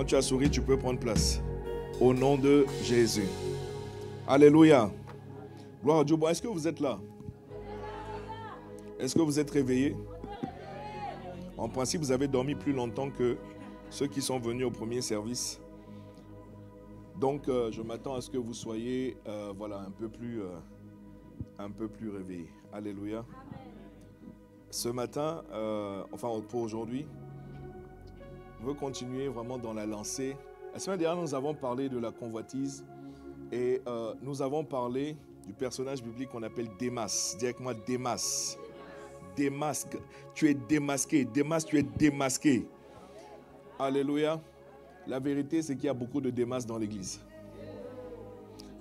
Quand tu as souri, tu peux prendre place. Au nom de Jésus. Alléluia. Gloire à Dieu. Bon, est-ce que vous êtes là? Est-ce que vous êtes réveillés? En principe, vous avez dormi plus longtemps que ceux qui sont venus au premier service. Donc, je m'attends à ce que vous soyez voilà, un peu plus réveillés. Alléluia. Ce matin, enfin pour aujourd'hui, on veut continuer vraiment dans la lancée. La semaine dernière, nous avons parlé de la convoitise et nous avons parlé du personnage biblique qu'on appelle Démas. Dis avec moi Démas. Démas, tu es démasqué. Démas, tu es démasqué. Alléluia. La vérité, c'est qu'il y a beaucoup de Démas dans l'église.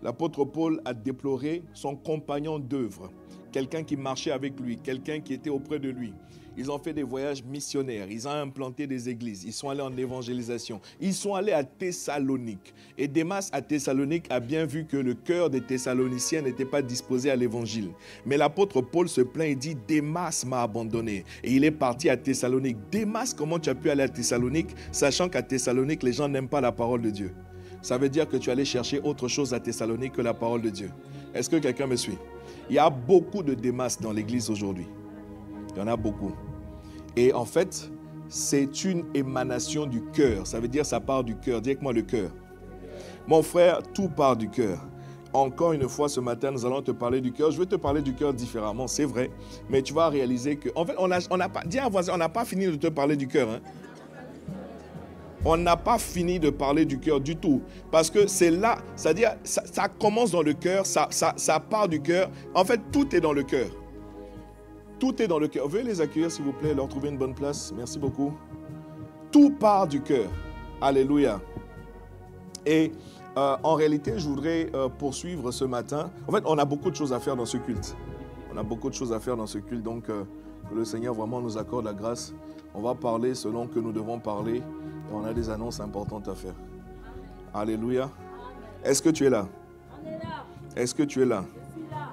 L'apôtre Paul a déploré son compagnon d'œuvre, quelqu'un qui marchait avec lui, quelqu'un qui était auprès de lui. Ils ont fait des voyages missionnaires, ils ont implanté des églises, ils sont allés en évangélisation, ils sont allés à Thessalonique. Et Démas à Thessalonique a bien vu que le cœur des Thessaloniciens n'était pas disposé à l'évangile. Mais l'apôtre Paul se plaint et dit « Démas m'a abandonné ». Et il est parti à Thessalonique. Démas, comment tu as pu aller à Thessalonique, sachant qu'à Thessalonique, les gens n'aiment pas la parole de Dieu? Ça veut dire que tu allais chercher autre chose à Thessalonique que la parole de Dieu. Est-ce que quelqu'un me suit? Il y a beaucoup de Démas dans l'église aujourd'hui. Il y en a beaucoup. Et en fait, c'est une émanation du cœur. Ça veut dire ça part du cœur. Dis avec moi le cœur. Mon frère, tout part du cœur. Encore une fois, ce matin, nous allons te parler du cœur. Je vais te parler du cœur différemment, c'est vrai. Mais tu vas réaliser que, en fait, on n'a pas, dis à un voisin, on n'a pas fini de te parler du cœur. Hein? On n'a pas fini de parler du cœur du tout. Parce que c'est là, c'est-à-dire, ça commence dans le cœur, ça part du cœur. En fait, tout est dans le cœur. Tout est dans le cœur. Veuillez les accueillir, s'il vous plaît, leur trouver une bonne place. Merci beaucoup. Tout part du cœur. Alléluia. Et en réalité, je voudrais poursuivre ce matin. En fait, on a beaucoup de choses à faire dans ce culte. On a beaucoup de choses à faire dans ce culte. Donc, que le Seigneur vraiment nous accorde la grâce. On va parler selon que nous devons parler. Et on a des annonces importantes à faire. Alléluia. Est-ce que tu es là? Est-ce que tu es là?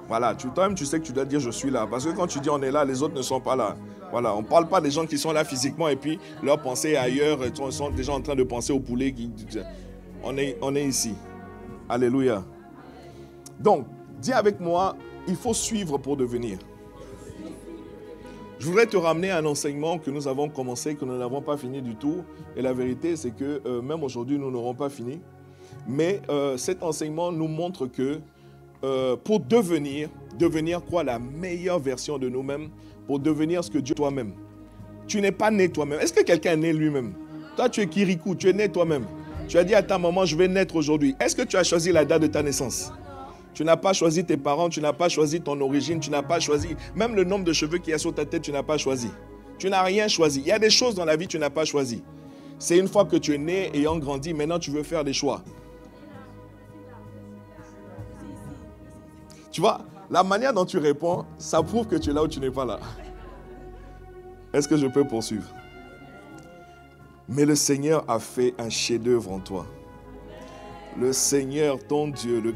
Voilà, toi-même tu sais que tu dois dire je suis là. Parce que quand tu dis on est là, les autres ne sont pas là. Voilà, on ne parle pas des gens qui sont là physiquement et puis leur pensée ailleurs, ils sont déjà en train de penser au poulet. On est ici. Alléluia. Donc, dis avec moi, il faut suivre pour devenir. Je voudrais te ramener à un enseignement que nous avons commencé, que nous n'avons pas fini du tout. Et la vérité, c'est que même aujourd'hui, nous n'aurons pas fini. Mais cet enseignement nous montre que pour devenir quoi? La meilleure version de nous-mêmes, pour devenir ce que Dieu toi-même. Tu n'es pas né toi-même. Est-ce que quelqu'un est né lui-même? Toi, tu es Kirikou, tu es né toi-même. Tu as dit à ta maman, je vais naître aujourd'hui. Est-ce que tu as choisi la date de ta naissance? Tu n'as pas choisi tes parents, tu n'as pas choisi ton origine, tu n'as pas choisi, même le nombre de cheveux qu'il y a sur ta tête, tu n'as pas choisi. Tu n'as rien choisi. Il y a des choses dans la vie que tu n'as pas choisi. C'est une fois que tu es né, ayant grandi, maintenant tu veux faire des choix. Tu vois, la manière dont tu réponds, ça prouve que tu es là ou tu n'es pas là. Est-ce que je peux poursuivre? Mais le Seigneur a fait un chef-d'œuvre en toi. Le Seigneur, ton Dieu,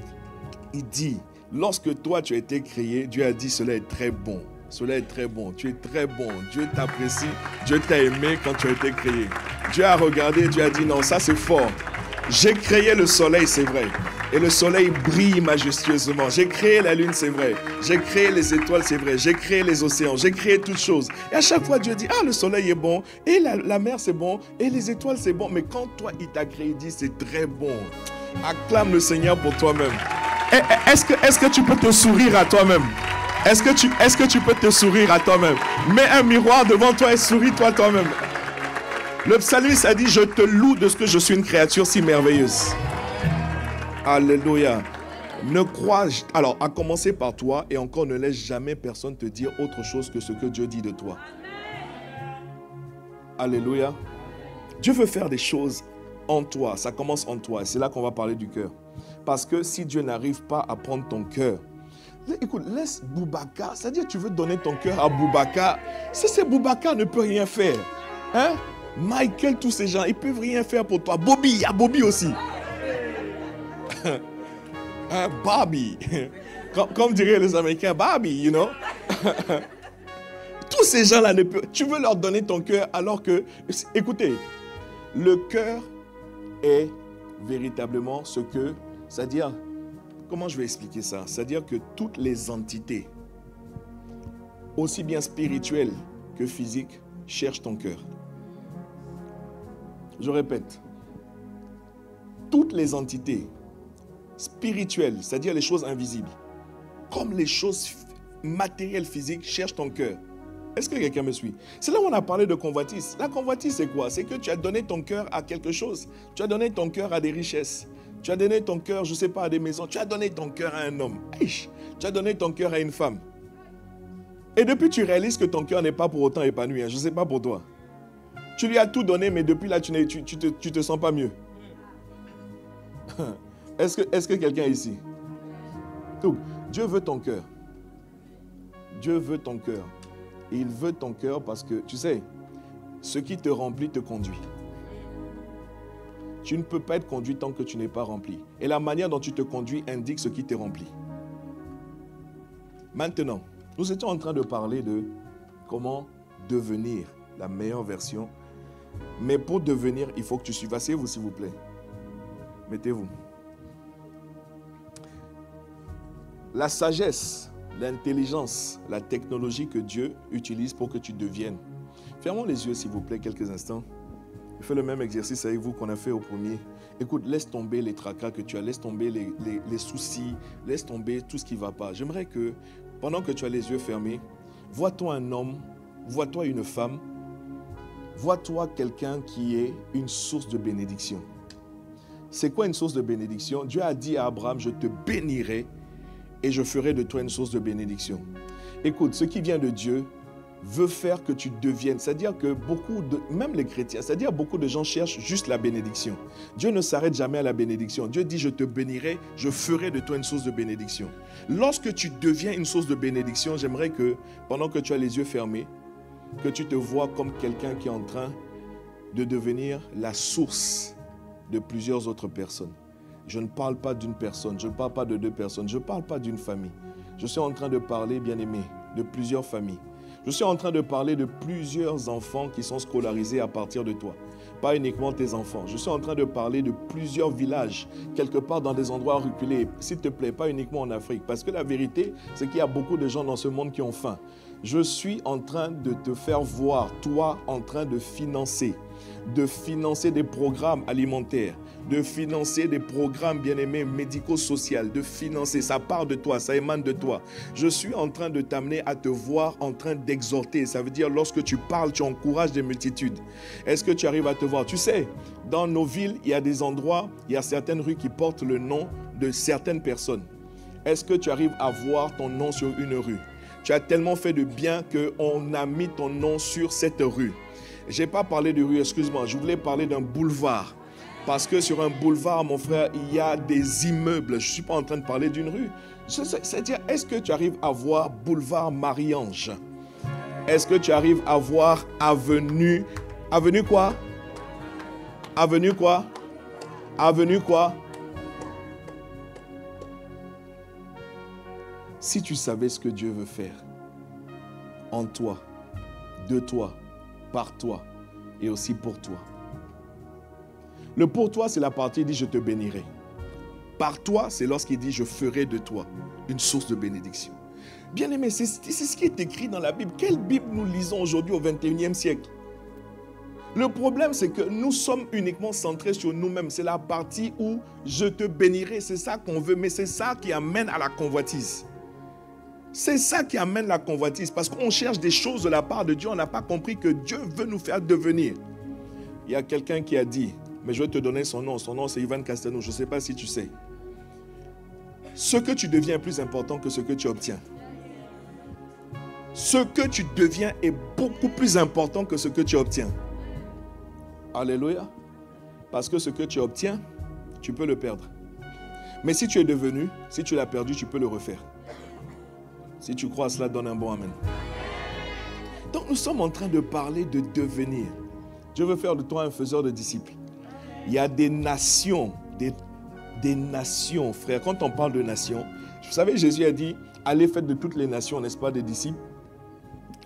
il dit, lorsque toi tu as été créé, Dieu a dit, cela est très bon. Cela est très bon. Tu es très bon. Dieu t'apprécie. Dieu t'a aimé quand tu as été créé. Dieu a regardé, Dieu a dit, non, ça c'est fort. J'ai créé le soleil, c'est vrai. Et le soleil brille majestueusement. J'ai créé la lune, c'est vrai. J'ai créé les étoiles, c'est vrai. J'ai créé les océans. J'ai créé toutes choses. Et à chaque fois, Dieu dit, ah, le soleil est bon. Et la mer, c'est bon. Et les étoiles, c'est bon. Mais quand toi, il t'a créé, il dit, c'est très bon. Acclame le Seigneur pour toi-même. Est-ce que tu peux te sourire à toi-même? Est-ce que tu peux te sourire à toi-même? Mets un miroir devant toi et souris-toi toi-même. Le psalmiste a dit, je te loue de ce que je suis une créature si merveilleuse. Alléluia. Ne crois, alors à commencer par toi, et encore ne laisse jamais personne te dire autre chose que ce que Dieu dit de toi. Alléluia. Dieu veut faire des choses en toi, ça commence en toi. C'est là qu'on va parler du cœur. Parce que si Dieu n'arrive pas à prendre ton cœur, écoute, laisse Boubacar, c'est-à-dire tu veux donner ton cœur à Boubacar, c'est Boubacar ne peut rien faire. Hein? Michael, tous ces gens, ils ne peuvent rien faire pour toi. Bobby, il y a Bobby aussi. Bobby. Comme diraient les Américains, Bobby, you know. Tous ces gens-là, tu veux leur donner ton cœur alors que, écoutez, le cœur est véritablement ce que, c'est-à-dire, comment je vais expliquer ça? C'est-à-dire que toutes les entités, aussi bien spirituelles que physiques, cherchent ton cœur. Je répète, toutes les entités spirituelles, c'est-à-dire les choses invisibles, comme les choses matérielles physiques, cherchent ton cœur. Est-ce que quelqu'un me suit? C'est là où on a parlé de convoitise. La convoitise, c'est quoi? C'est que tu as donné ton cœur à quelque chose. Tu as donné ton cœur à des richesses. Tu as donné ton cœur, je ne sais pas, à des maisons. Tu as donné ton cœur à un homme. Tu as donné ton cœur à une femme. Et depuis, tu réalises que ton cœur n'est pas pour autant épanoui. Je ne sais pas pour toi. Tu lui as tout donné, mais depuis là, tu te sens pas mieux. Est-ce que quelqu'un est ici? Donc, Dieu veut ton cœur. Dieu veut ton cœur. Et il veut ton cœur parce que, tu sais, ce qui te remplit te conduit. Tu ne peux pas être conduit tant que tu n'es pas rempli. Et la manière dont tu te conduis indique ce qui te remplit. Maintenant, nous étions en train de parler de comment devenir la meilleure version. Mais pour devenir, il faut que tu suives. Asseyez-vous, s'il vous plaît. Mettez-vous. La sagesse, l'intelligence, la technologie que Dieu utilise pour que tu deviennes. Fermons les yeux, s'il vous plaît, quelques instants. Fais le même exercice avec vous qu'on a fait au premier. Écoute, laisse tomber les tracas que tu as, laisse tomber les soucis, laisse tomber tout ce qui ne va pas. J'aimerais que, pendant que tu as les yeux fermés, vois-toi un homme, vois-toi une femme, vois-toi quelqu'un qui est une source de bénédiction. C'est quoi une source de bénédiction? Dieu a dit à Abraham, je te bénirai et je ferai de toi une source de bénédiction. Écoute, ce qui vient de Dieu veut faire que tu deviennes, c'est-à-dire que même les chrétiens, c'est-à-dire beaucoup de gens cherchent juste la bénédiction. Dieu ne s'arrête jamais à la bénédiction. Dieu dit, je te bénirai, je ferai de toi une source de bénédiction. Lorsque tu deviens une source de bénédiction, j'aimerais que, pendant que tu as les yeux fermés, que tu te vois comme quelqu'un qui est en train de devenir la source de plusieurs autres personnes. Je ne parle pas d'une personne, je ne parle pas de deux personnes, je ne parle pas d'une famille. Je suis en train de parler, bien-aimé, de plusieurs familles. Je suis en train de parler de plusieurs enfants qui sont scolarisés à partir de toi. Pas uniquement tes enfants. Je suis en train de parler de plusieurs villages, quelque part dans des endroits reculés. S'il te plaît, pas uniquement en Afrique. Parce que la vérité, c'est qu'il y a beaucoup de gens dans ce monde qui ont faim. Je suis en train de te faire voir, toi, en train de financer des programmes alimentaires, de financer des programmes, bien-aimés, médico-sociaux, de financer, ça part de toi, ça émane de toi. Je suis en train de t'amener à te voir en train d'exhorter. Ça veut dire, lorsque tu parles, tu encourages des multitudes. Est-ce que tu arrives à te voir? Tu sais, dans nos villes, il y a des endroits, il y a certaines rues qui portent le nom de certaines personnes. Est-ce que tu arrives à voir ton nom sur une rue? Tu as tellement fait de bien qu'on a mis ton nom sur cette rue. Je n'ai pas parlé de rue, excuse-moi, je voulais parler d'un boulevard. Parce que sur un boulevard, mon frère, il y a des immeubles. Je ne suis pas en train de parler d'une rue. C'est-à-dire, est-ce que tu arrives à voir boulevard Marie-Ange? Est-ce que tu arrives à voir avenue... Avenue quoi? Avenue quoi? Avenue quoi? Si tu savais ce que Dieu veut faire en toi, de toi, par toi et aussi pour toi. Le pour toi, c'est la partie qui dit je te bénirai. Par toi, c'est lorsqu'il dit je ferai de toi une source de bénédiction. Bien aimé, c'est ce qui est écrit dans la Bible. Quelle Bible nous lisons aujourd'hui au 21e siècle? Le problème, c'est que nous sommes uniquement centrés sur nous-mêmes. C'est la partie où je te bénirai. C'est ça qu'on veut, mais c'est ça qui amène à la convoitise. C'est ça qui amène la convoitise. Parce qu'on cherche des choses de la part de Dieu. On n'a pas compris que Dieu veut nous faire devenir. Il y a quelqu'un qui a dit, mais je vais te donner son nom. Son nom, c'est Ivan Castanou. Je ne sais pas si tu sais. Ce que tu deviens est plus important que ce que tu obtiens. Ce que tu deviens est beaucoup plus important que ce que tu obtiens. Alléluia. Parce que ce que tu obtiens, tu peux le perdre. Mais si tu es devenu, si tu l'as perdu, tu peux le refaire. Si tu crois à cela, donne un bon amen. Donc nous sommes en train de parler de devenir. Dieu veut faire de toi un faiseur de disciples. Il y a des nations, des nations, frère. Quand on parle de nations, vous savez, Jésus a dit, allez faites de toutes les nations, n'est-ce pas, des disciples.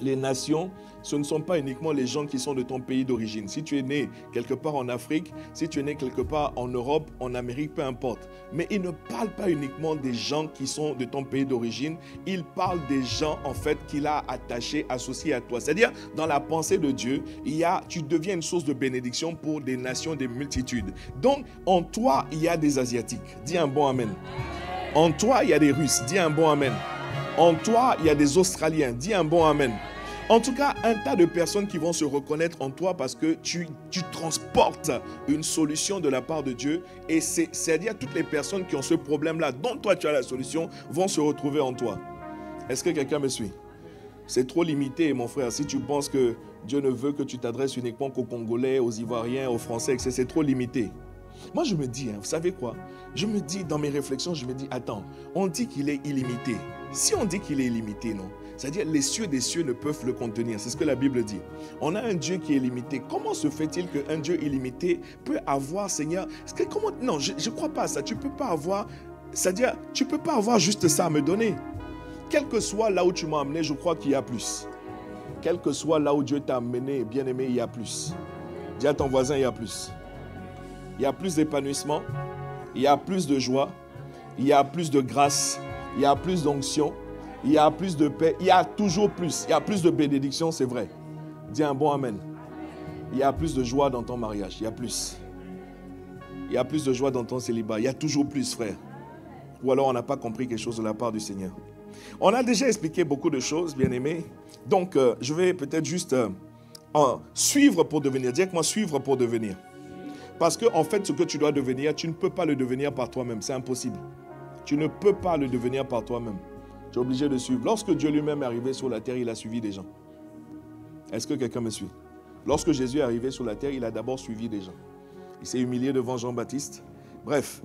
Les nations ce ne sont pas uniquement les gens qui sont de ton pays d'origine. Si tu es né quelque part en Afrique, si tu es né quelque part en Europe, en Amérique, peu importe. Mais il ne parle pas uniquement des gens qui sont de ton pays d'origine. Il parle des gens, en fait, qu'il a attachés, associés à toi. C'est-à-dire, dans la pensée de Dieu, tu deviens une source de bénédiction pour des nations, des multitudes. Donc, en toi, il y a des Asiatiques. Dis un bon amen. En toi, il y a des Russes. Dis un bon amen. En toi, il y a des Australiens. Dis un bon amen. En tout cas, un tas de personnes qui vont se reconnaître en toi parce que tu transportes une solution de la part de Dieu. Et c'est-à-dire toutes les personnes qui ont ce problème-là, dont toi tu as la solution, vont se retrouver en toi. Est-ce que quelqu'un me suit? C'est trop limité, mon frère. Si tu penses que Dieu ne veut que tu t'adresses uniquement qu'aux Congolais, aux Ivoiriens, aux Français, etc., c'est trop limité. Moi, je me dis, vous savez quoi? Je me dis, dans mes réflexions, je me dis, attends, on dit qu'il est illimité. Si on dit qu'il est illimité, non? C'est-à-dire, les cieux des cieux ne peuvent le contenir. C'est ce que la Bible dit. On a un Dieu qui est limité. Comment se fait-il qu'un Dieu illimité peut avoir, Seigneur... Non, je ne crois pas à ça. Tu ne peux pas avoir... C'est-à-dire, tu ne peux pas avoir juste ça à me donner. Quel que soit là où tu m'as amené, je crois qu'il y a plus. Quel que soit là où Dieu t'a amené, bien-aimé, il y a plus. Dis à ton voisin, il y a plus. Il y a plus d'épanouissement, il y a plus de joie, il y a plus de grâce, il y a plus d'onction, il y a plus de paix, il y a toujours plus, il y a plus de bénédiction, c'est vrai. Dis un bon amen. Il y a plus de joie dans ton mariage, il y a plus. Il y a plus de joie dans ton célibat, il y a toujours plus, frère. Ou alors on n'a pas compris quelque chose de la part du Seigneur. On a déjà expliqué beaucoup de choses, bien-aimés. Donc, je vais peut-être juste suivre pour devenir. Dis avec moi, suivre pour devenir. Parce que, en fait, ce que tu dois devenir, tu ne peux pas le devenir par toi-même. C'est impossible. Tu ne peux pas le devenir par toi-même. Tu es obligé de suivre. Lorsque Dieu lui-même est arrivé sur la terre, il a suivi des gens. Est-ce que quelqu'un me suit? Lorsque Jésus est arrivé sur la terre, il a d'abord suivi des gens. Il s'est humilié devant Jean-Baptiste. Bref,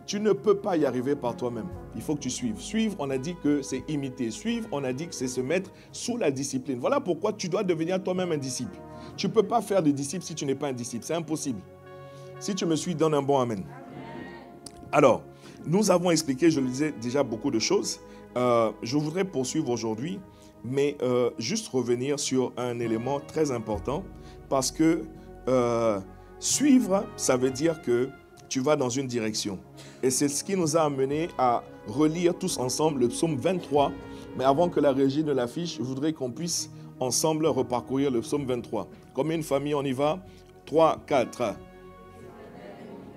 tu ne peux pas y arriver par toi-même. Il faut que tu suives. Suivre, on a dit que c'est imiter. Suivre, on a dit que c'est se mettre sous la discipline. Voilà pourquoi tu dois devenir toi-même un disciple. Tu ne peux pas faire de disciple si tu n'es pas un disciple. C'est impossible. Si tu me suis, donne un bon amen. Alors, nous avons expliqué, je le disais déjà, beaucoup de choses. Je voudrais poursuivre aujourd'hui, mais juste revenir sur un élément très important, parce que suivre, ça veut dire que tu vas dans une direction. Et c'est ce qui nous a amené à relire tous ensemble le psaume 23. Mais avant que la régie ne l'affiche, je voudrais qu'on puisse ensemble reparcourir le psaume 23. Comme une famille, on y va. 3, 4.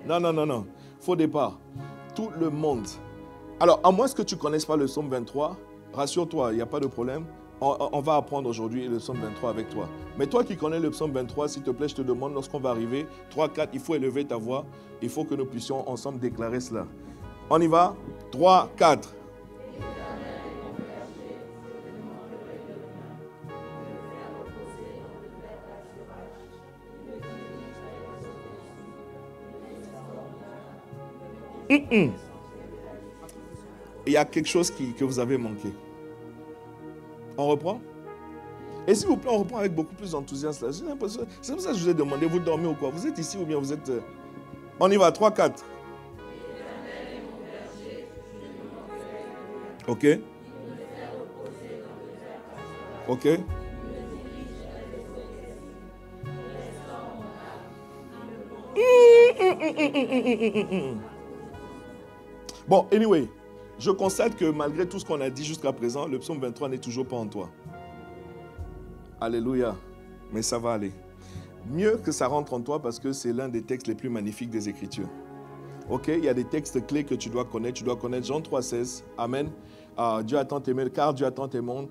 Non. Faux départ. Tout le monde. Alors, à moins que tu ne connaisses pas le psaume 23, rassure-toi, il n'y a pas de problème. On va apprendre aujourd'hui le psaume 23 avec toi. Mais toi qui connais le psaume 23, s'il te plaît, je te demande, lorsqu'on va arriver, 3, 4, il faut élever ta voix. Il faut que nous puissions ensemble déclarer cela. On y va? 3, 4. Il y a quelque chose que vous avez manqué. On reprend? Et s'il vous plaît, on reprend avec beaucoup plus d'enthousiasme. C'est pour ça que je vous ai demandé, vous dormez ou quoi? Vous êtes ici ou bien vous êtes... On y va, 3, 4. Ok. Ok. Bon, anyway, je constate que malgré tout ce qu'on a dit jusqu'à présent, le psaume 23 n'est toujours pas en toi. Alléluia. Mais ça va aller. Mieux que ça rentre en toi parce que c'est l'un des textes les plus magnifiques des Écritures. Ok, il y a des textes clés que tu dois connaître. Tu dois connaître Jean 3,16. Amen. Dieu a tant aimé, car Dieu a tant aimé.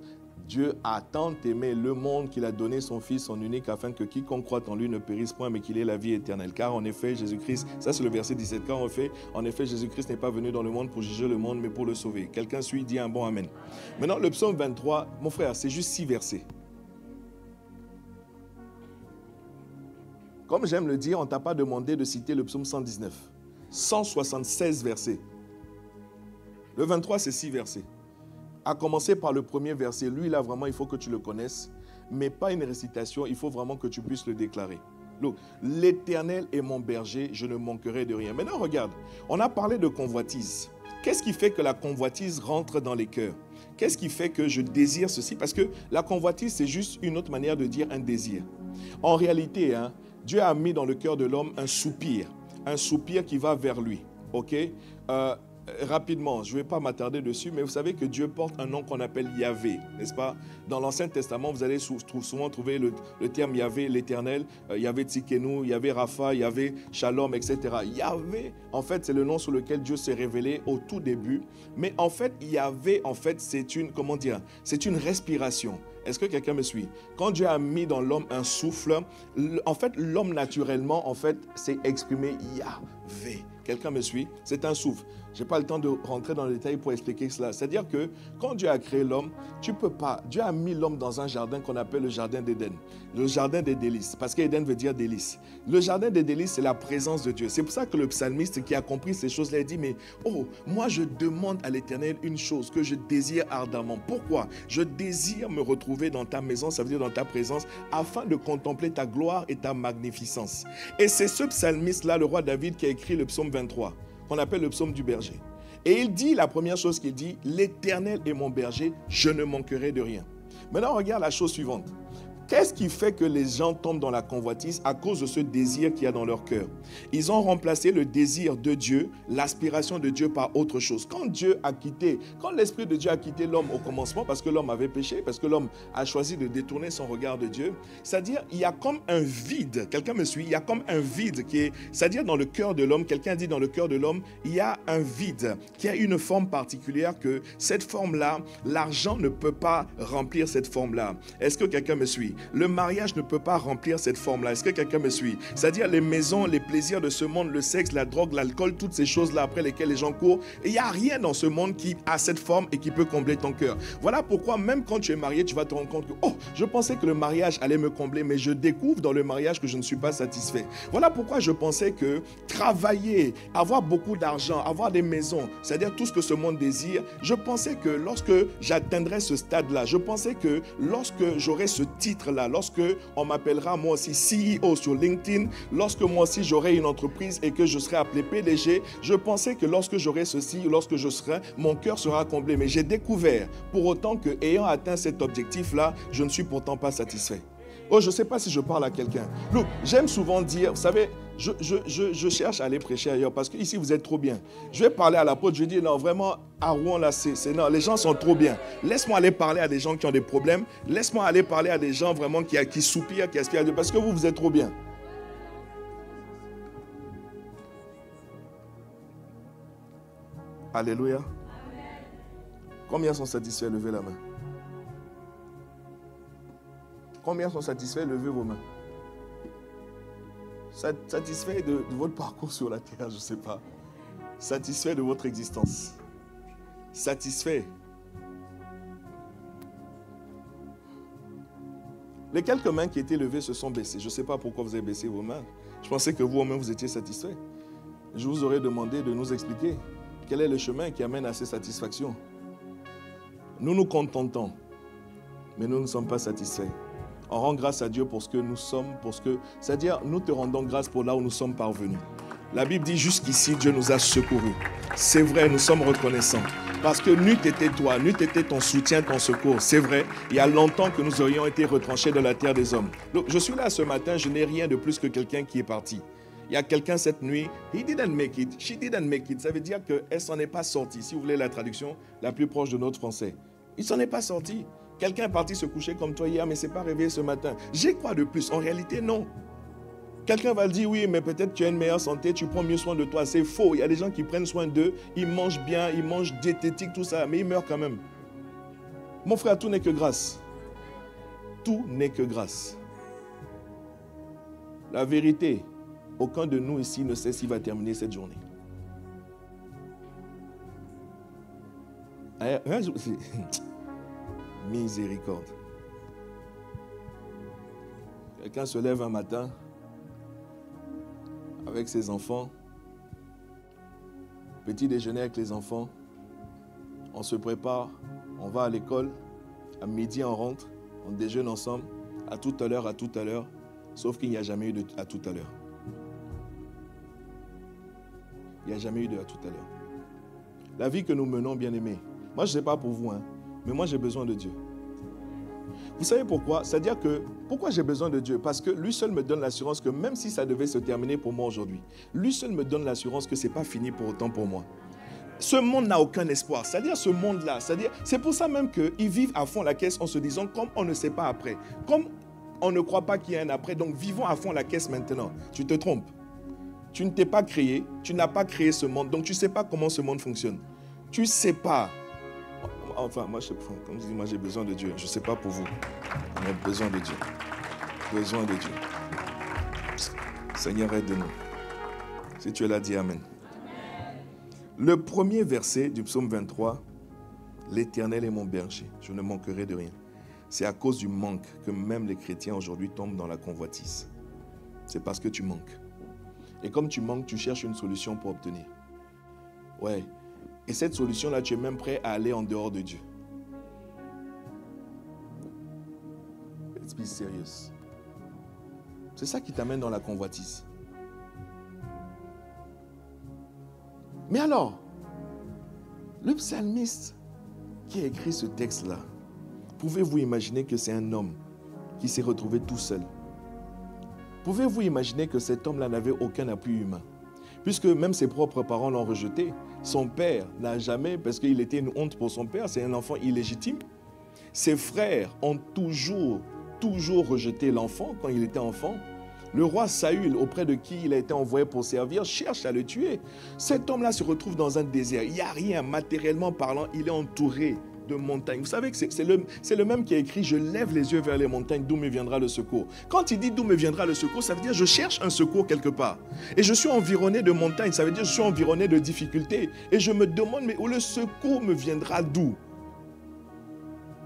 Dieu a tant aimé le monde qu'il a donné son Fils, son unique, afin que quiconque croit en lui ne périsse point, mais qu'il ait la vie éternelle. Car en effet, Jésus-Christ, ça c'est le verset 17, car en effet, Jésus-Christ n'est pas venu dans le monde pour juger le monde, mais pour le sauver. Quelqu'un suit, dit un bon amen. Maintenant, le psaume 23, mon frère, c'est juste 6 versets. Comme j'aime le dire, on ne t'a pas demandé de citer le psaume 119. 176 versets. Le 23, c'est 6 versets. À commencer par le premier verset, lui là vraiment il faut que tu le connaisses, mais pas une récitation, il faut vraiment que tu puisses le déclarer. L'Éternel est mon berger, je ne manquerai de rien. Maintenant regarde, on a parlé de convoitise. Qu'est-ce qui fait que la convoitise rentre dans les cœurs? qu'est-ce qui fait que je désire ceci? Parce que la convoitise, c'est juste une autre manière de dire un désir. En réalité, hein, Dieu a mis dans le cœur de l'homme un soupir qui va vers lui. Ok? Rapidement, je ne vais pas m'attarder dessus, mais vous savez que Dieu porte un nom qu'on appelle Yahvé, n'est-ce pas? Dans l'Ancien Testament, vous allez souvent trouver le terme Yahvé, l'Éternel, Yahvé Tsikenu, Yahvé Rapha, Yahvé Shalom, etc. Yahvé, en fait, c'est le nom sous lequel Dieu s'est révélé au tout début. Mais en fait, Yahvé, en fait, c'est une, comment dire, c'est une respiration. Est-ce que quelqu'un me suit? Quand Dieu a mis dans l'homme un souffle, en fait, l'homme naturellement, en fait, s'est exprimé Yahvé. Quelqu'un me suit? C'est un souffle. Je n'ai pas le temps de rentrer dans le détail pour expliquer cela. C'est-à-dire que quand Dieu a créé l'homme, tu peux pas. Dieu a mis l'homme dans un jardin qu'on appelle le jardin d'Éden. Le jardin des délices. Parce qu'Éden veut dire délice. Le jardin des délices, c'est la présence de Dieu. C'est pour ça que le psalmiste qui a compris ces choses-là, il dit, mais oh, moi je demande à l'Éternel une chose que je désire ardemment. Pourquoi? Je désire me retrouver dans ta maison, ça veut dire dans ta présence, afin de contempler ta gloire et ta magnificence. Et c'est ce psalmiste-là, le roi David, qui a écrit le psaume 23. Qu'on appelle le psaume du berger. Et il dit, la première chose qu'il dit, l'Éternel est mon berger, je ne manquerai de rien. Maintenant, regarde la chose suivante. Qu'est-ce qui fait que les gens tombent dans la convoitise? À cause de ce désir qu'il y a dans leur cœur. Ils ont remplacé le désir de Dieu, l'aspiration de Dieu par autre chose. Quand l'Esprit de Dieu a quitté l'homme au commencement, parce que l'homme avait péché, parce que l'homme a choisi de détourner son regard de Dieu, c'est-à-dire il y a comme un vide, quelqu'un me suit, il y a comme un vide qui est, c'est-à-dire dans le cœur de l'homme, quelqu'un dit dans le cœur de l'homme, il y a un vide qui a une forme particulière que cette forme-là, l'argent ne peut pas remplir cette forme-là. Est-ce que quelqu'un me suit? Le mariage ne peut pas remplir cette forme-là. Est-ce que quelqu'un me suit? C'est-à-dire les maisons, les plaisirs de ce monde, le sexe, la drogue, l'alcool, toutes ces choses-là après lesquelles les gens courent. Il n'y a rien dans ce monde qui a cette forme et qui peut combler ton cœur. Voilà pourquoi même quand tu es marié, tu vas te rendre compte que, oh, je pensais que le mariage allait me combler, mais je découvre dans le mariage que je ne suis pas satisfait. Voilà pourquoi je pensais que travailler, avoir beaucoup d'argent, avoir des maisons, c'est-à-dire tout ce que ce monde désire, je pensais que lorsque j'atteindrais ce stade-là, je pensais que lorsque j'aurais ce titre lorsque on m'appellera moi aussi CEO sur LinkedIn, lorsque moi aussi j'aurai une entreprise et que je serai appelé PDG, je pensais que lorsque j'aurai ceci, lorsque je serai, mon cœur sera comblé. Mais j'ai découvert pour autant que ayant atteint cet objectif-là, je ne suis pourtant pas satisfait. Oh, je ne sais pas si je parle à quelqu'un. Look, j'aime souvent dire, vous savez, je cherche à aller prêcher ailleurs parce que ici vous êtes trop bien. Je vais parler à l'apôtre, je dis non, vraiment, à Rouen, là, non, les gens sont trop bien. Laisse-moi aller parler à des gens qui ont des problèmes. Laisse-moi aller parler à des gens vraiment qui soupirent, qui aspirent à Dieu parce que vous êtes trop bien. Alléluia. Combien sont satisfaits? Levez la main. Combien sont satisfaits? Levez vos mains. Satisfait de votre parcours sur la terre, je ne sais pas. Satisfait de votre existence. Satisfait. Les quelques mains qui étaient levées se sont baissées. Je ne sais pas pourquoi vous avez baissé vos mains. Je pensais que vous-même vous étiez satisfait. Je vous aurais demandé de nous expliquer quel est le chemin qui amène à ces satisfactions. Nous nous contentons, mais nous ne sommes pas satisfaits. On rend grâce à Dieu pour ce que nous sommes, c'est-à-dire nous te rendons grâce pour là où nous sommes parvenus. La Bible dit jusqu'ici Dieu nous a secourus. C'est vrai, nous sommes reconnaissants. Parce que n'eût été toi, n'eût été ton soutien, ton secours. C'est vrai, il y a longtemps que nous aurions été retranchés de la terre des hommes. Donc, je suis là ce matin, je n'ai rien de plus que quelqu'un qui est parti. Il y a quelqu'un cette nuit, he didn't make it, she didn't make it. Ça veut dire qu'elle ne s'en est pas sortie. Si vous voulez la traduction la plus proche de notre français. Il ne s'en est pas sorti. Quelqu'un est parti se coucher comme toi hier, mais ne s'est pas réveillé ce matin. J'ai quoi de plus? En réalité, non. Quelqu'un va dire, oui, mais peut-être tu as une meilleure santé, tu prends mieux soin de toi. C'est faux. Il y a des gens qui prennent soin d'eux, ils mangent bien, ils mangent diététique, tout ça, mais ils meurent quand même. Mon frère, tout n'est que grâce. Tout n'est que grâce. La vérité, aucun de nous ici ne sait s'il va terminer cette journée. Miséricorde. Quelqu'un se lève un matin avec ses enfants, petit déjeuner avec les enfants, on se prépare, on va à l'école, à midi on rentre, on déjeune ensemble, à tout à l'heure, sauf qu'il n'y a jamais eu de à tout à l'heure. Il n'y a jamais eu de à tout à l'heure. La vie que nous menons, bien-aimés, moi je ne sais pas pour vous, Mais moi, j'ai besoin de Dieu. Vous savez pourquoi? C'est-à-dire que, pourquoi j'ai besoin de Dieu? Parce que lui seul me donne l'assurance que même si ça devait se terminer pour moi aujourd'hui, lui seul me donne l'assurance que ce n'est pas fini pour autant pour moi. Ce monde n'a aucun espoir. C'est-à-dire ce monde-là, c'est pour ça même qu'ils vivent à fond la caisse en se disant, comme on ne sait pas après, comme on ne croit pas qu'il y a un après, donc vivons à fond la caisse maintenant. Tu te trompes. Tu ne t'es pas créé, tu n'as pas créé ce monde, donc tu ne sais pas comment ce monde fonctionne. Tu ne sais pas. Enfin, moi, comme je dis, moi j'ai besoin de Dieu. Je ne sais pas pour vous. On a besoin de Dieu. Besoin de Dieu. Seigneur, aide-nous. Si tu es là, dis Amen. Le premier verset du psaume 23, l'Éternel est mon berger, je ne manquerai de rien. C'est à cause du manque que même les chrétiens aujourd'hui tombent dans la convoitise. C'est parce que tu manques. Et comme tu manques, tu cherches une solution pour obtenir. Ouais. Et cette solution-là, tu es même prêt à aller en dehors de Dieu. Let's be serious. C'est ça qui t'amène dans la convoitise. Mais alors, le psalmiste qui a écrit ce texte-là, pouvez-vous imaginer que c'est un homme qui s'est retrouvé tout seul? Pouvez-vous imaginer que cet homme-là n'avait aucun appui humain? Puisque même ses propres parents l'ont rejeté. Son père n'a jamais, parce qu'il était une honte pour son père, c'est un enfant illégitime. Ses frères ont toujours rejeté l'enfant quand il était enfant. Le roi Saül, auprès de qui il a été envoyé pour servir, cherche à le tuer. Cet homme-là se retrouve dans un désert. Il n'y a rien, matériellement parlant, il est entouré de montagnes. Vous savez que c'est le même qui a écrit « Je lève les yeux vers les montagnes, d'où me viendra le secours ». Quand il dit « D'où me viendra le secours », ça veut dire « Je cherche un secours quelque part ». Et je suis environné de montagnes, ça veut dire « Je suis environné de difficultés ». Et je me demande « Mais où le secours me viendra d'où »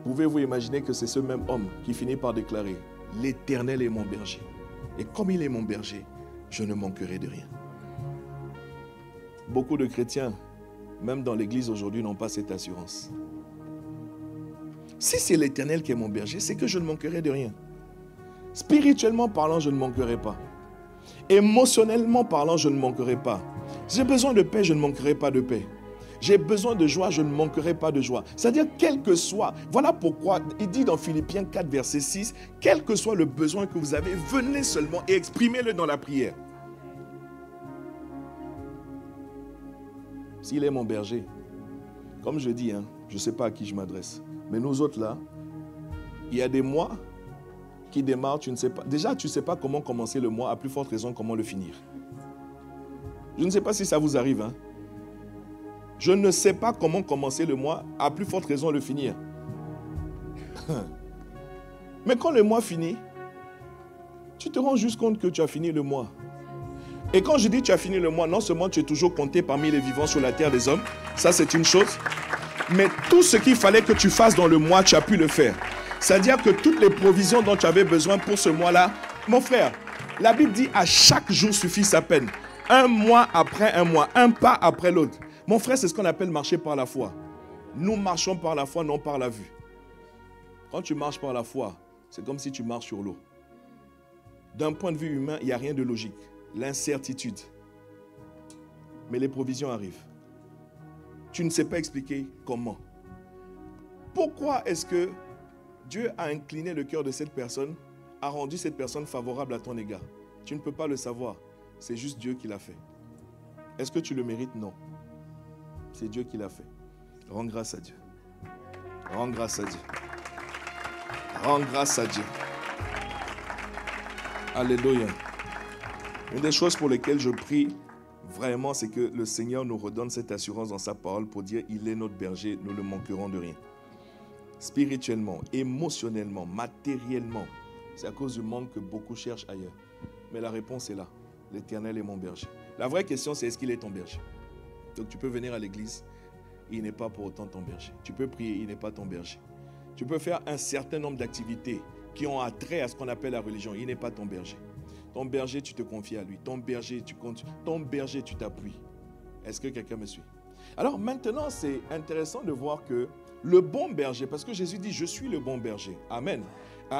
Pouvez-vous imaginer que c'est ce même homme qui finit par déclarer « L'Éternel est mon berger. Et comme il est mon berger, je ne manquerai de rien. » Beaucoup de chrétiens, même dans l'église aujourd'hui, n'ont pas cette assurance. Si c'est l'Éternel qui est mon berger, c'est que je ne manquerai de rien. Spirituellement parlant, je ne manquerai pas. Émotionnellement parlant, je ne manquerai pas. J'ai besoin de paix, je ne manquerai pas de paix. J'ai besoin de joie, je ne manquerai pas de joie. C'est-à-dire, quel que soit, voilà pourquoi il dit dans Philippiens 4, verset 6, quel que soit le besoin que vous avez, venez seulement et exprimez-le dans la prière. S'il est mon berger, comme je dis, je ne sais pas à qui je m'adresse, mais nous autres là, il y a des mois qui démarrent, tu ne sais pas. Déjà, tu ne sais pas comment commencer le mois, à plus forte raison comment le finir. Je ne sais pas si ça vous arrive. Je ne sais pas comment commencer le mois, à plus forte raison le finir. Mais quand le mois finit, tu te rends juste compte que tu as fini le mois. Et quand je dis tu as fini le mois, non seulement tu es toujours compté parmi les vivants sur la terre des hommes, ça c'est une chose, mais tout ce qu'il fallait que tu fasses dans le mois, tu as pu le faire. C'est-à-dire que toutes les provisions dont tu avais besoin pour ce mois-là, mon frère, la Bible dit à chaque jour suffit sa peine. Un mois après un mois, un pas après l'autre. Mon frère, c'est ce qu'on appelle marcher par la foi. Nous marchons par la foi, non par la vue. Quand tu marches par la foi, c'est comme si tu marches sur l'eau. D'un point de vue humain, il n'y a rien de logique. L'incertitude. Mais les provisions arrivent. Tu ne sais pas expliquer comment. Pourquoi est-ce que Dieu a incliné le cœur de cette personne, a rendu cette personne favorable à ton égard? Tu ne peux pas le savoir. C'est juste Dieu qui l'a fait. Est-ce que tu le mérites? Non. C'est Dieu qui l'a fait. Rends grâce à Dieu. Rends grâce à Dieu. Rends grâce à Dieu. Alléluia. Une des choses pour lesquelles je prie vraiment, c'est que le Seigneur nous redonne cette assurance dans sa parole pour dire il est notre berger, nous ne manquerons de rien. Spirituellement, émotionnellement, matériellement, c'est à cause du manque que beaucoup cherchent ailleurs. Mais la réponse est là. L'Éternel est mon berger. La vraie question, c'est est-ce qu'il est ton berger? Donc tu peux venir à l'église, il n'est pas pour autant ton berger. Tu peux prier, il n'est pas ton berger. Tu peux faire un certain nombre d'activités qui ont attrait à ce qu'on appelle la religion, il n'est pas ton berger. Ton berger, tu te confies à lui. Ton berger, tu comptes. Ton berger, tu t'appuies. Est-ce que quelqu'un me suit? Alors maintenant, c'est intéressant de voir que le bon berger, parce que Jésus dit, je suis le bon berger. Amen.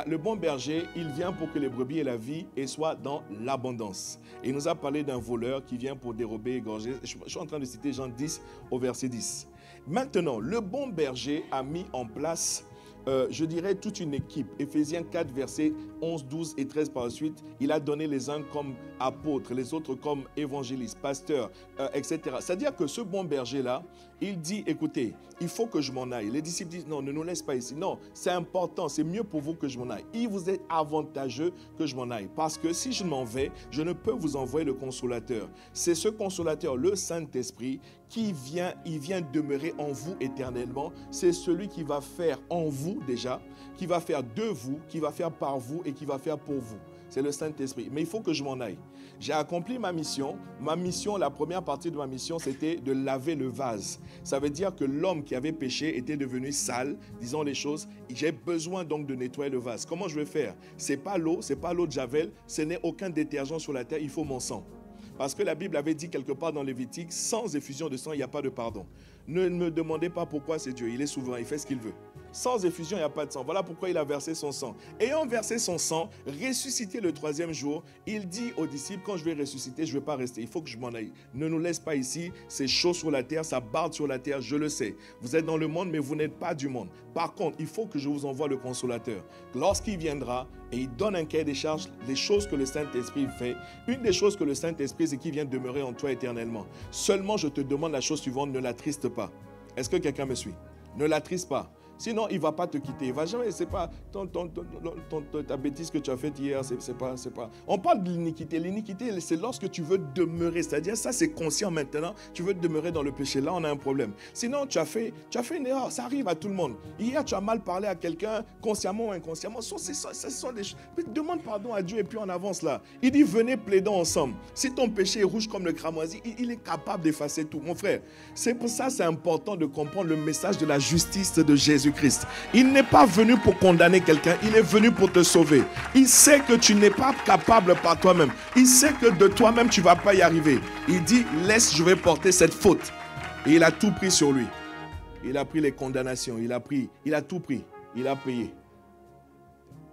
Le bon berger, il vient pour que les brebis aient la vie et soient dans l'abondance. Et il nous a parlé d'un voleur qui vient pour dérober, égorger. Je suis en train de citer Jean 10 au verset 10. Maintenant, le bon berger a mis en place, je dirais, toute une équipe. Éphésiens 4, versets 11, 12 et 13 par la suite. Il a donné les uns comme apôtres, les autres comme évangélistes, pasteurs, etc. C'est-à-dire que ce bon berger-là, il dit, écoutez, il faut que je m'en aille. Les disciples disent, non, ne nous laisse pas ici. Non, c'est important, c'est mieux pour vous que je m'en aille. Il vous est avantageux que je m'en aille. Parce que si je m'en vais, je ne peux vous envoyer le consolateur. C'est ce consolateur, le Saint-Esprit, qui vient, il vient demeurer en vous éternellement. C'est celui qui va faire en vous déjà, qui va faire de vous, qui va faire par vous et qui va faire pour vous. C'est le Saint-Esprit. Mais il faut que je m'en aille. J'ai accompli ma mission. Ma mission, la première partie de ma mission, c'était de laver le vase. Ça veut dire que l'homme qui avait péché était devenu sale, disons les choses. J'ai besoin donc de nettoyer le vase. Comment je vais faire? C'est pas l'eau de Javel. Ce n'est aucun détergent sur la terre. Il faut mon sang. Parce que la Bible avait dit quelque part dans Lévitique, sans effusion de sang, il n'y a pas de pardon. Ne me demandez pas pourquoi c'est Dieu. Il est souverain, il fait ce qu'il veut. Sans effusion, il n'y a pas de sang. Voilà pourquoi il a versé son sang. Ayant versé son sang, ressuscité le troisième jour, il dit aux disciples, quand je vais ressusciter, je ne vais pas rester. Il faut que je m'en aille. Ne nous laisse pas ici. C'est chaud sur la terre, ça barde sur la terre, je le sais. Vous êtes dans le monde, mais vous n'êtes pas du monde. Par contre, il faut que je vous envoie le consolateur. Lorsqu'il viendra et il donne un cahier des charges, les choses que le Saint-Esprit fait, une des choses que le Saint-Esprit, c'est qu'il vient demeurer en toi éternellement. Seulement, je te demande la chose suivante, ne l'attriste pas. Est-ce que quelqu'un me suit? Ne l'attriste pas. Sinon, il ne va pas te quitter. Il va jamais, c'est pas ta bêtise que tu as faite hier, c'est pas. On parle de l'iniquité. L'iniquité, c'est lorsque tu veux demeurer. C'est-à-dire, ça, c'est conscient maintenant. Tu veux demeurer dans le péché. Là, on a un problème. Sinon, tu as fait une erreur. Ça arrive à tout le monde. Hier, tu as mal parlé à quelqu'un, consciemment ou inconsciemment. Ce sont des choses. Demande pardon à Dieu et puis on avance là. Il dit, venez plaidons ensemble. Si ton péché est rouge comme le cramoisi, il est capable d'effacer tout. Mon frère, c'est pour ça c'est important de comprendre le message de la justice de Jésus-Christ. Il n'est pas venu pour condamner quelqu'un, il est venu pour te sauver. Il sait que tu n'es pas capable par toi-même. Il sait que de toi-même, tu ne vas pas y arriver. Il dit, laisse, je vais porter cette faute. Et il a tout pris sur lui. Il a pris les condamnations, il a tout pris, il a payé.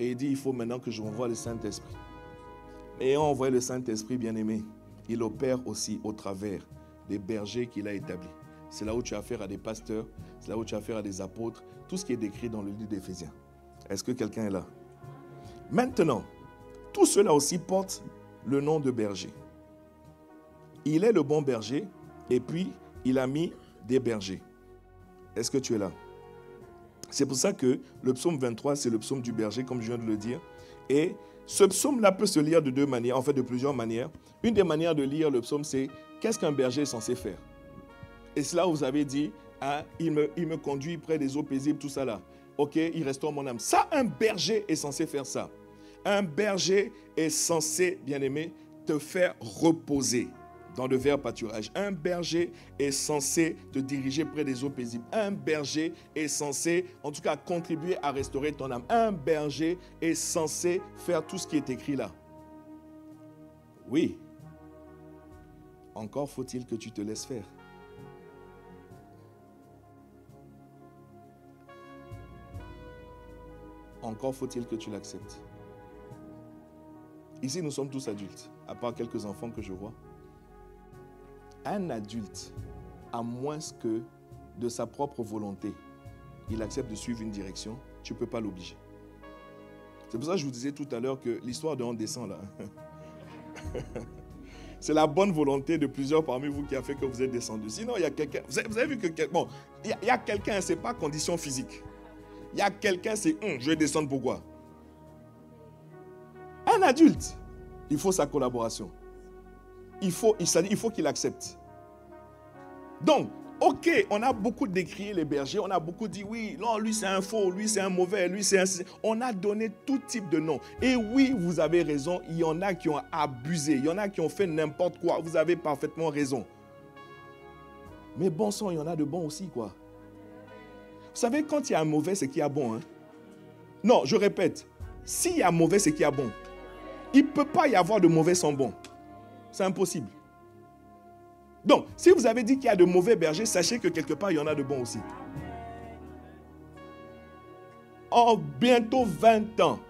Et il dit, il faut maintenant que je renvoie le Saint-Esprit. Et on envoie le Saint-Esprit, bien-aimé. Il opère aussi au travers des bergers qu'il a établis. C'est là où tu as affaire à des pasteurs, c'est là où tu as affaire à des apôtres, tout ce qui est décrit dans le livre d'Éphésiens. Est-ce que quelqu'un est là? Maintenant, tout cela aussi porte le nom de berger. Il est le bon berger et puis il a mis des bergers. Est-ce que tu es là? C'est pour ça que le psaume 23, c'est le psaume du berger, comme je viens de le dire. Et ce psaume-là peut se lire de deux manières, en fait de plusieurs manières. Une des manières de lire le psaume, c'est qu'est-ce qu'un berger est censé faire? Et c'est là où vous avez dit, hein, il me conduit près des eaux paisibles, tout ça là. Ok, il restaure mon âme. Ça, un berger est censé faire ça. Un berger est censé, bien-aimé, te faire reposer dans le vert pâturage. Un berger est censé te diriger près des eaux paisibles. Un berger est censé, en tout cas, contribuer à restaurer ton âme. Un berger est censé faire tout ce qui est écrit là. Oui. Encore faut-il que tu te laisses faire. Encore faut-il que tu l'acceptes. Ici, nous sommes tous adultes, à part quelques enfants que je vois. Un adulte, à moins que de sa propre volonté, il accepte de suivre une direction, tu ne peux pas l'obliger. C'est pour ça que je vous disais tout à l'heure que l'histoire de On descend là, c'est la bonne volonté de plusieurs parmi vous qui a fait que vous êtes descendus. Sinon, il y a quelqu'un, vous avez vu que, bon, il y a quelqu'un, ce n'est pas condition physique. Il y a quelqu'un, c'est je vais descendre pourquoi? Un adulte, il faut sa collaboration. Il faut qu'il accepte. Donc, ok, on a beaucoup décrié les bergers, on a beaucoup dit oui, non, lui c'est un faux, lui c'est un mauvais, lui c'est un... On a donné tout type de noms. Et oui, vous avez raison, il y en a qui ont abusé, il y en a qui ont fait n'importe quoi, vous avez parfaitement raison. Mais bon sang, il y en a de bons aussi, quoi. Vous savez, quand il y a un mauvais, c'est qu'il y a bon. Hein? Non, je répète. S'il y a mauvais, c'est qu'il y a bon. Il ne peut pas y avoir de mauvais sans bon. C'est impossible. Donc, si vous avez dit qu'il y a de mauvais bergers, sachez que quelque part, il y en a de bons aussi. en bientôt 20 ans,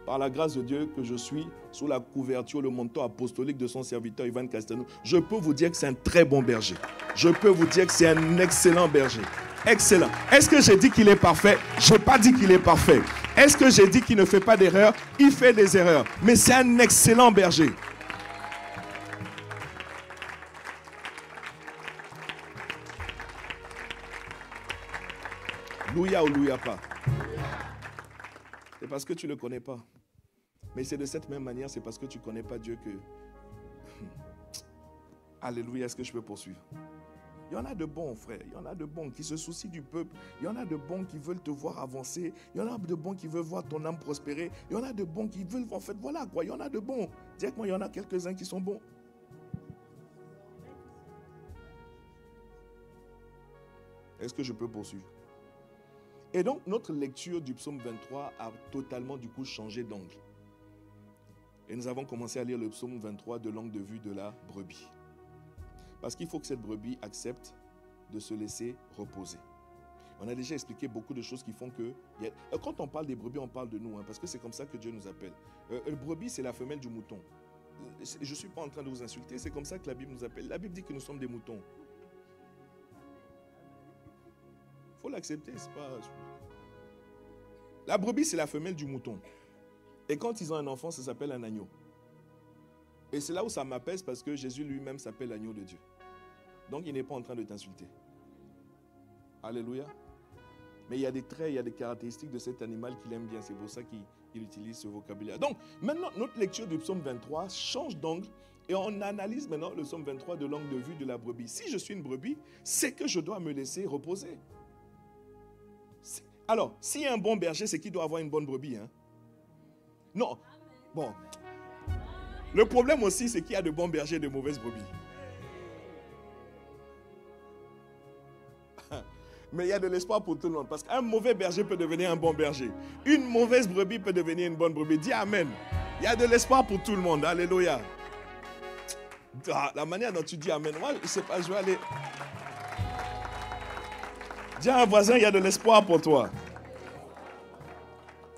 par la grâce de Dieu, que je suis sous la couverture, le manteau apostolique de son serviteur Ivan Castano, je peux vous dire que c'est un très bon berger. Je peux vous dire que c'est un excellent berger. Excellent. Est-ce que j'ai dit qu'il est parfait? Je n'ai pas dit qu'il est parfait. Est-ce que j'ai dit qu'il ne fait pas d'erreurs? Il fait des erreurs. Mais c'est un excellent berger. Louia ou louia pas. C'est parce que tu ne le connais pas. Mais c'est de cette même manière, c'est parce que tu ne connais pas Dieu que... Alléluia, est-ce que je peux poursuivre? Il y en a de bons, frère. Il y en a de bons qui se soucient du peuple. Il y en a de bons qui veulent te voir avancer. Il y en a de bons qui veulent voir ton âme prospérer. Il y en a de bons qui veulent... En fait, voilà quoi. Il y en a de bons. Dis-moi, il y en a quelques-uns qui sont bons. Est-ce que je peux poursuivre? Et donc, notre lecture du psaume 23 a totalement, du coup, changé d'angle. Et nous avons commencé à lire le psaume 23 de l'angle de vue de la brebis. Parce qu'il faut que cette brebis accepte de se laisser reposer. On a déjà expliqué beaucoup de choses qui font que... Quand on parle des brebis, on parle de nous, parce que c'est comme ça que Dieu nous appelle. Le brebis, c'est la femelle du mouton. Je ne suis pas en train de vous insulter, c'est comme ça que la Bible nous appelle. La Bible dit que nous sommes des moutons. Il faut l'accepter, c'est pas... La brebis, c'est la femelle du mouton. Et quand ils ont un enfant, ça s'appelle un agneau. Et c'est là où ça m'apaise parce que Jésus lui-même s'appelle l'agneau de Dieu. Donc il n'est pas en train de t'insulter. Alléluia. Mais il y a des traits, il y a des caractéristiques de cet animal qu'il aime bien. C'est pour ça qu'il utilise ce vocabulaire. Donc maintenant, notre lecture du psaume 23 change d'angle et on analyse maintenant le psaume 23 de l'angle de vue de la brebis. Si je suis une brebis, c'est que je dois me laisser reposer. Alors, s'il y a un bon berger, c'est qu'il doit avoir une bonne brebis. Non. Bon. Le problème aussi, c'est qu'il y a de bons bergers et de mauvaises brebis. Mais il y a de l'espoir pour tout le monde. Parce qu'un mauvais berger peut devenir un bon berger. Une mauvaise brebis peut devenir une bonne brebis. Dis Amen. Il y a de l'espoir pour tout le monde. Alléluia. La manière dont tu dis Amen. Moi, je ne sais pas, je vais aller... Dis à un voisin, il y a de l'espoir pour toi.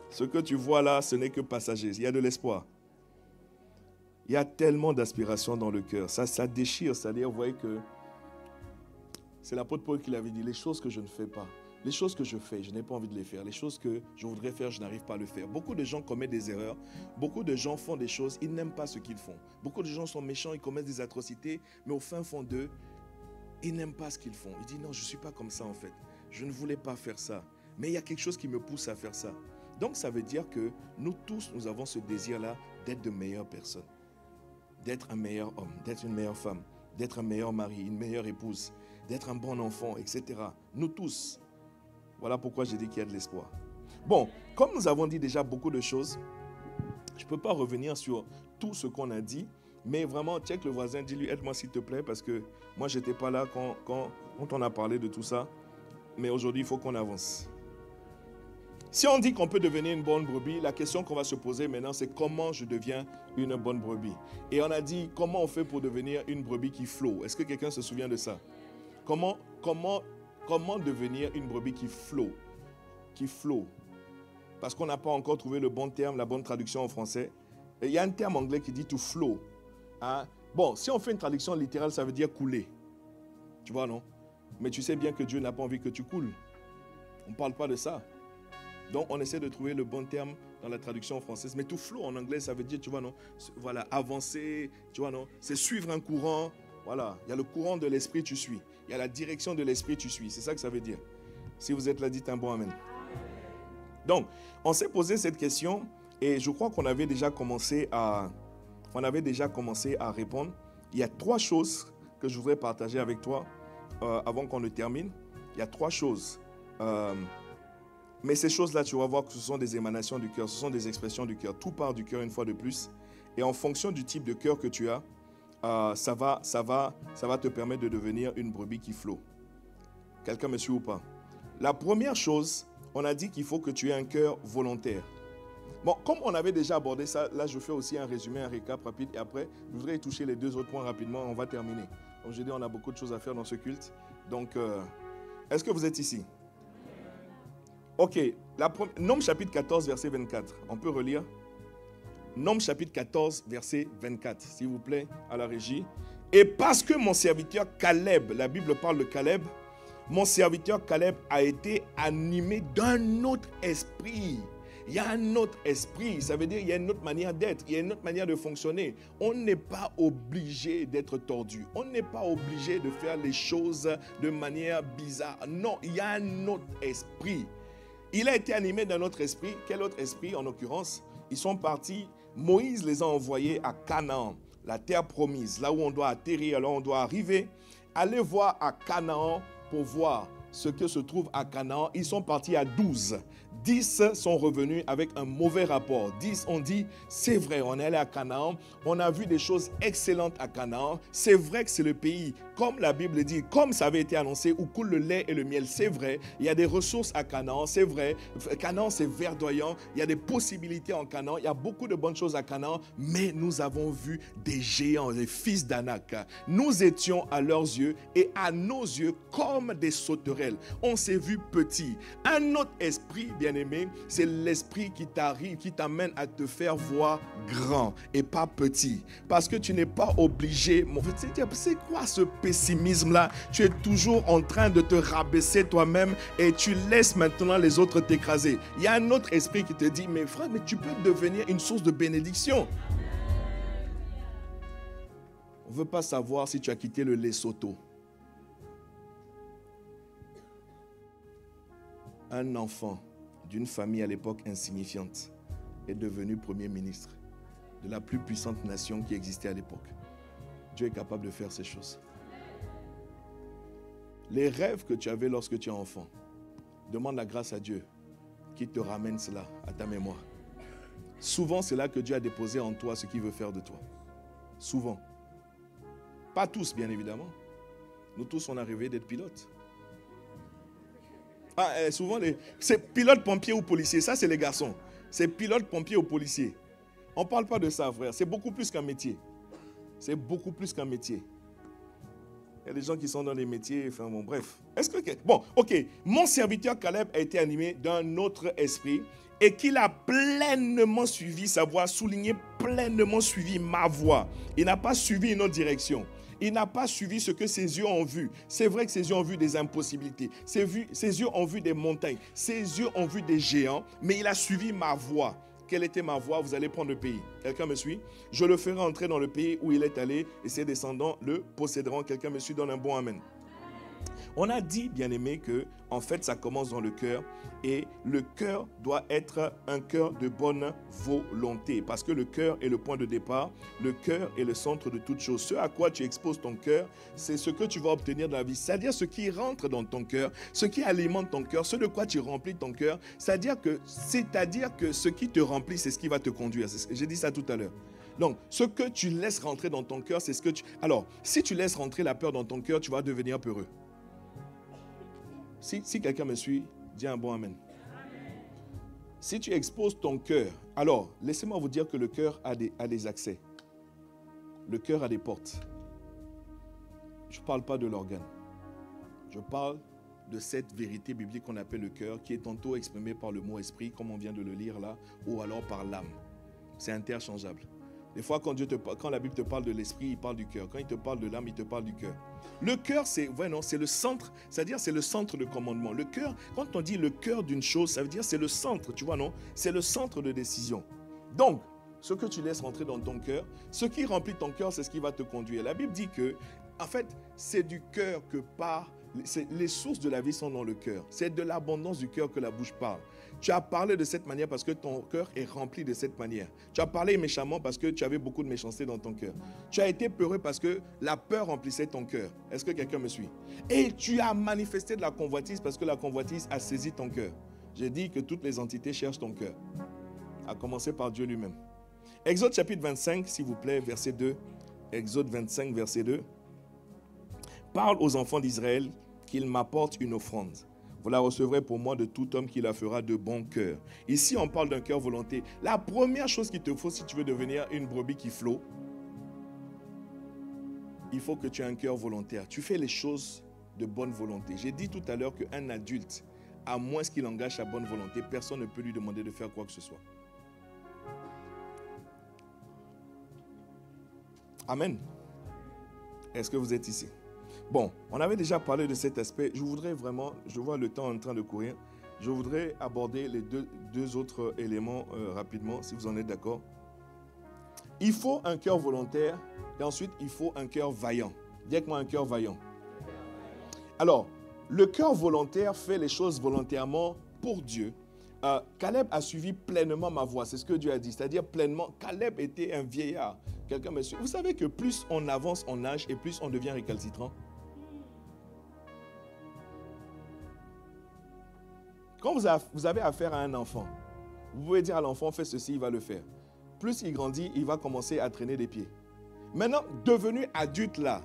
Ce que tu vois là, ce n'est que passager. Il y a de l'espoir. Il y a tellement d'aspiration dans le cœur. Ça déchire. C'est-à-dire, vous voyez que c'est l'apôtre Paul qui l'avait dit. Les choses que je ne fais pas, les choses que je fais, je n'ai pas envie de les faire. Les choses que je voudrais faire, je n'arrive pas à le faire. Beaucoup de gens commettent des erreurs. Beaucoup de gens font des choses. Ils n'aiment pas ce qu'ils font. Beaucoup de gens sont méchants. Ils commettent des atrocités. Mais au fin fond d'eux, ils n'aiment pas ce qu'ils font. Ils disent non, je ne suis pas comme ça en fait. Je ne voulais pas faire ça. Mais il y a quelque chose qui me pousse à faire ça. Donc ça veut dire que nous tous, nous avons ce désir-là d'être de meilleures personnes. D'être un meilleur homme, d'être une meilleure femme, d'être un meilleur mari, une meilleure épouse, d'être un bon enfant, etc. Nous tous. Voilà pourquoi j'ai dit qu'il y a de l'espoir. Bon, comme nous avons dit déjà beaucoup de choses, je ne peux pas revenir sur tout ce qu'on a dit, mais vraiment, check le voisin, dis-lui, aide-moi s'il te plaît, parce que moi, je n'étais pas là quand on a parlé de tout ça. Mais aujourd'hui, il faut qu'on avance. Si on dit qu'on peut devenir une bonne brebis, la question qu'on va se poser maintenant, c'est comment je deviens une bonne brebis. Et on a dit, comment on fait pour devenir une brebis qui flotte? Est-ce que quelqu'un se souvient de ça? Comment devenir une brebis qui flotte? Qui flotte? Parce qu'on n'a pas encore trouvé le bon terme, la bonne traduction en français. Et il y a un terme anglais qui dit to flow. Bon, si on fait une traduction littérale, ça veut dire couler. Tu vois, non? Mais tu sais bien que Dieu n'a pas envie que tu coules. On ne parle pas de ça. Donc, on essaie de trouver le bon terme dans la traduction française. Mais to flow en anglais, ça veut dire, tu vois, non? Voilà, avancer, tu vois, non? C'est suivre un courant. Voilà, il y a le courant de l'esprit, tu suis. Il y a la direction de l'esprit, tu suis. C'est ça que ça veut dire. Si vous êtes là, dites un bon amen. Donc, on s'est posé cette question et je crois qu'on avait déjà commencé à répondre. Il y a 3 choses que je voudrais partager avec toi avant qu'on ne termine. Il y a 3 choses. Mais ces choses-là, tu vas voir que ce sont des émanations du cœur, ce sont des expressions du cœur. Tout part du cœur une fois de plus. Et en fonction du type de cœur que tu as, ça va te permettre de devenir une brebis qui flotte. Quelqu'un me suit ou pas? La première chose, on a dit qu'il faut que tu aies un cœur volontaire. Bon, comme on avait déjà abordé ça, là je fais aussi un résumé, un récap rapide. Et après, je voudrais toucher les 2 autres points rapidement, on va terminer. Comme j'ai dit, on a beaucoup de choses à faire dans ce culte. Donc, est-ce que vous êtes ici? Ok, Nombre chapitre 14, verset 24. On peut relire. Nombre chapitre 14, verset 24, s'il vous plaît, à la régie. Et parce que mon serviteur Caleb, la Bible parle de Caleb, mon serviteur Caleb a été animé d'un autre esprit. Il y a un autre esprit, ça veut dire qu'il y a une autre manière d'être, il y a une autre manière de fonctionner. On n'est pas obligé d'être tordu, on n'est pas obligé de faire les choses de manière bizarre. Non, il y a un autre esprit. Il a été animé d'un autre esprit. Quel autre esprit en l'occurrence? Ils sont partis, Moïse les a envoyés à Canaan, la terre promise, là où on doit atterrir, là où on doit arriver. Allez voir à Canaan pour voir ce que se trouve à Canaan. Ils sont partis à 12. 10 sont revenus avec un mauvais rapport. 10 ont dit, c'est vrai, on est allé à Canaan, on a vu des choses excellentes à Canaan. C'est vrai que c'est le pays, comme la Bible dit, comme ça avait été annoncé, où coule le lait et le miel. C'est vrai, il y a des ressources à Canaan, c'est vrai. Canaan, c'est verdoyant, il y a des possibilités en Canaan, il y a beaucoup de bonnes choses à Canaan, mais nous avons vu des géants, des fils d'Anak. Nous étions à leurs yeux et à nos yeux comme des sauterelles. On s'est vu petits. Un autre esprit, bien-aimé, c'est l'esprit qui t'arrive, qui t'amène à te faire voir grand et pas petit. Parce que tu n'es pas obligé. C'est quoi ce pessimisme-là? Tu es toujours en train de te rabaisser toi-même et tu laisses maintenant les autres t'écraser. Il y a un autre esprit qui te dit, mais frère, mais tu peux devenir une source de bénédiction. On ne veut pas savoir si tu as quitté le Lesotho. Un enfant d'une famille à l'époque insignifiante est devenu premier ministre de la plus puissante nation qui existait à l'époque. Dieu est capable de faire ces choses. Les rêves que tu avais lorsque tu es enfant, demande la grâce à Dieu qui te ramène cela à ta mémoire. Souvent, c'est là que Dieu a déposé en toi ce qu'il veut faire de toi. Souvent. Pas tous, bien évidemment. Nous tous, on a rêvé d'être pilotes. Souvent, c'est pilote, pompier ou policier. Ça, c'est les garçons. C'est pilote, pompier ou policier. On ne parle pas de ça, frère. C'est beaucoup plus qu'un métier. C'est beaucoup plus qu'un métier. Il y a des gens qui sont dans les métiers. Enfin, bon, bref. Bon, ok. Mon serviteur Caleb a été animé d'un autre esprit et qu'il a pleinement suivi sa voie, souligné pleinement suivi ma voie. Il n'a pas suivi une autre direction. Il n'a pas suivi ce que ses yeux ont vu. C'est vrai que ses yeux ont vu des impossibilités. Ses yeux ont vu des montagnes. Ses yeux ont vu des géants. Mais il a suivi ma voie. Quelle était ma voie? Vous allez prendre le pays. Quelqu'un me suit? Je le ferai entrer dans le pays où il est allé et ses descendants le posséderont. Quelqu'un me suit? Donne un bon amen. On a dit, bien aimé, que en fait ça commence dans le cœur et le cœur doit être un cœur de bonne volonté parce que le cœur est le point de départ, le cœur est le centre de toute chose. Ce à quoi tu exposes ton cœur, c'est ce que tu vas obtenir dans la vie, c'est-à-dire ce qui rentre dans ton cœur, ce qui alimente ton cœur, ce de quoi tu remplis ton cœur, c'est-à-dire que ce qui te remplit, c'est ce qui va te conduire. J'ai dit ça tout à l'heure. Donc, ce que tu laisses rentrer dans ton cœur, c'est ce que tu... Alors, si tu laisses rentrer la peur dans ton cœur, tu vas devenir peureux. Si quelqu'un me suit, dis un bon amen. Si tu exposes ton cœur, alors laissez-moi vous dire que le cœur a des accès. Le cœur a des portes. Je ne parle pas de l'organe. Je parle de cette vérité biblique qu'on appelle le cœur, qui est tantôt exprimée par le mot esprit, comme on vient de le lire là, ou alors par l'âme. C'est interchangeable. Des fois, quand la Bible te parle de l'esprit, il parle du cœur. Quand il te parle de l'âme, il te parle du cœur. Le cœur, c'est le centre, c'est-à-dire c'est le centre de commandement. Le cœur, quand on dit le cœur d'une chose, ça veut dire c'est le centre, tu vois, non? C'est le centre de décision. Donc, ce que tu laisses rentrer dans ton cœur, ce qui remplit ton cœur, c'est ce qui va te conduire. La Bible dit que, en fait, c'est du cœur que part, les sources de la vie sont dans le cœur. C'est de l'abondance du cœur que la bouche parle. Tu as parlé de cette manière parce que ton cœur est rempli de cette manière. Tu as parlé méchamment parce que tu avais beaucoup de méchanceté dans ton cœur. Tu as été peureux parce que la peur remplissait ton cœur. Est-ce que quelqu'un me suit? Et tu as manifesté de la convoitise parce que la convoitise a saisi ton cœur. J'ai dit que toutes les entités cherchent ton cœur. À commencer par Dieu lui-même. Exode chapitre 25, s'il vous plaît, verset 2. Exode 25, verset 2. Parle aux enfants d'Israël qu'ils m'apportent une offrande. Vous la recevrez pour moi de tout homme qui la fera de bon cœur. Ici, on parle d'un cœur volonté. La première chose qu'il te faut si tu veux devenir une brebis qui flotte, il faut que tu aies un cœur volontaire. Tu fais les choses de bonne volonté. J'ai dit tout à l'heure qu'un adulte à moins qu'il engage sa bonne volonté, personne ne peut lui demander de faire quoi que ce soit. Amen. Est-ce que vous êtes ici? Bon, on avait déjà parlé de cet aspect. Je voudrais vraiment, je vois le temps en train de courir, je voudrais aborder les deux autres éléments rapidement, si vous en êtes d'accord. Il faut un cœur volontaire et ensuite il faut un cœur vaillant. Dites-moi un cœur vaillant. Alors, le cœur volontaire fait les choses volontairement pour Dieu. Caleb a suivi pleinement ma voie, c'est ce que Dieu a dit, c'est-à-dire pleinement. Caleb était un vieillard. Quelqu'un me suit. Vous savez que plus on avance en âge et plus on devient récalcitrant. Quand vous avez affaire à un enfant, vous pouvez dire à l'enfant, fais ceci, il va le faire. Plus il grandit, il va commencer à traîner des pieds. Maintenant, devenu adulte là,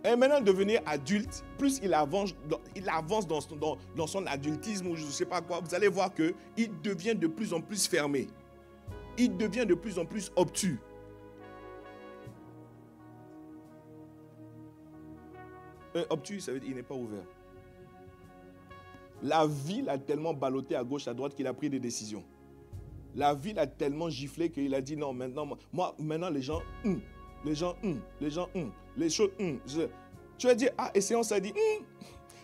et maintenant devenir adulte, plus il avance dans son adultisme ou je ne sais pas quoi, vous allez voir qu'il devient de plus en plus fermé. Il devient de plus en plus obtus. Obtus, ça veut dire qu'il n'est pas ouvert. La vie l'a tellement ballotté à gauche, à droite qu'il a pris des décisions. La vie l'a tellement giflé qu'il a dit non, maintenant les gens, les choses, Tu vas dire, essayons, ça dit,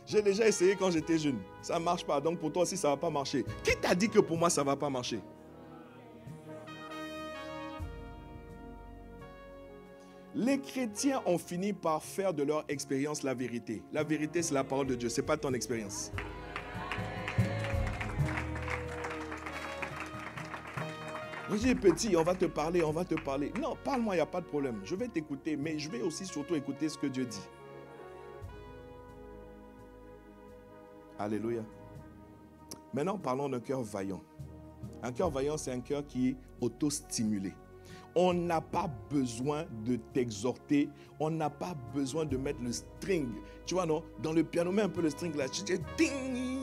j'ai déjà essayé quand j'étais jeune. Ça ne marche pas, donc pour toi aussi, ça ne va pas marcher. Qui t'a dit que pour moi, ça ne va pas marcher? Les chrétiens ont fini par faire de leur expérience la vérité. La vérité, c'est la parole de Dieu, ce n'est pas ton expérience. Je dis, petit, on va te parler. Non, parle-moi, il n'y a pas de problème. Je vais t'écouter, mais je vais aussi surtout écouter ce que Dieu dit. Alléluia. Maintenant, parlons d'un cœur vaillant. Un cœur vaillant, c'est un cœur qui est auto-stimulé. On n'a pas besoin de t'exhorter. On n'a pas besoin de mettre le string. Tu vois, non? Dans le piano, mets un peu le string là. Tu dis, ding!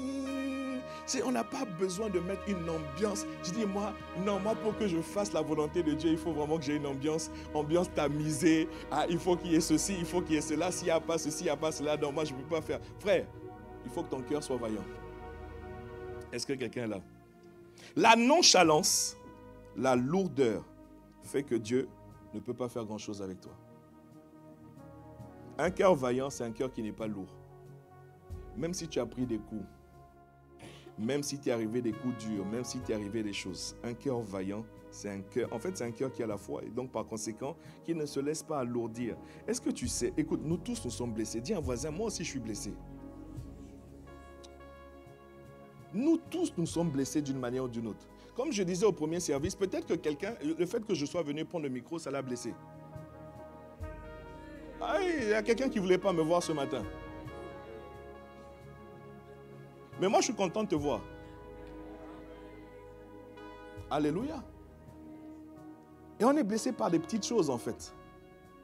On n'a pas besoin de mettre une ambiance. Je dis, moi, pour que je fasse la volonté de Dieu, il faut vraiment que j'ai une ambiance tamisée. Il faut qu'il y ait ceci, il faut qu'il y ait cela. S'il n'y a pas ceci, il n'y a pas cela, donc moi, je ne peux pas faire. Frère, il faut que ton cœur soit vaillant. Est-ce que quelqu'un est là? La nonchalance, la lourdeur, fait que Dieu ne peut pas faire grand-chose avec toi. Un cœur vaillant, c'est un cœur qui n'est pas lourd. Même si tu as pris des coups, même si tu es arrivé des coups durs, même si tu es arrivé des choses, un cœur vaillant, c'est un cœur, en fait c'est un cœur qui a la foi et donc par conséquent, qui ne se laisse pas alourdir. Est-ce que tu sais, écoute, nous tous nous sommes blessés. Dis à un voisin, moi aussi je suis blessé. Nous tous nous sommes blessés d'une manière ou d'une autre. Comme je disais au premier service, peut-être que quelqu'un, le fait que je sois venu prendre le micro, ça l'a blessé. Il y a quelqu'un qui ne voulait pas me voir ce matin. Mais moi, je suis content de te voir. Alléluia. Et on est blessé par des petites choses, en fait.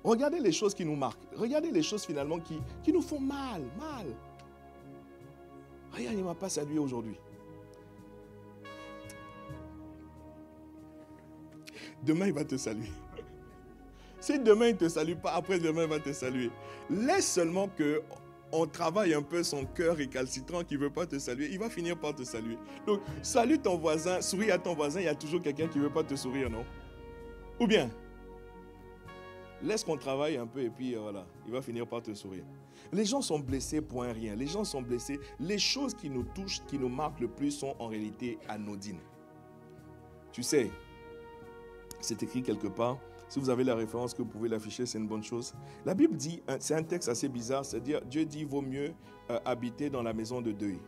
Regardez les choses qui nous marquent. Regardez les choses, finalement, qui nous font mal. Regarde, il ne m'a pas salué aujourd'hui. Demain, il va te saluer. Si demain, il ne te salue pas, après demain, il va te saluer. Laisse seulement que... on travaille un peu son cœur récalcitrant qui ne veut pas te saluer, il va finir par te saluer. Donc, salue ton voisin, souris à ton voisin, il y a toujours quelqu'un qui ne veut pas te sourire, non? Ou bien, laisse qu'on travaille un peu et puis voilà, il va finir par te sourire. Les gens sont blessés pour un rien, les gens sont blessés. Les choses qui nous touchent, qui nous marquent le plus sont en réalité anodines. Tu sais, c'est écrit quelque part. Si vous avez la référence, que vous pouvez l'afficher, c'est une bonne chose. La Bible dit, c'est un texte assez bizarre, c'est-à-dire Dieu dit, vaut mieux habiter dans la maison de deuil.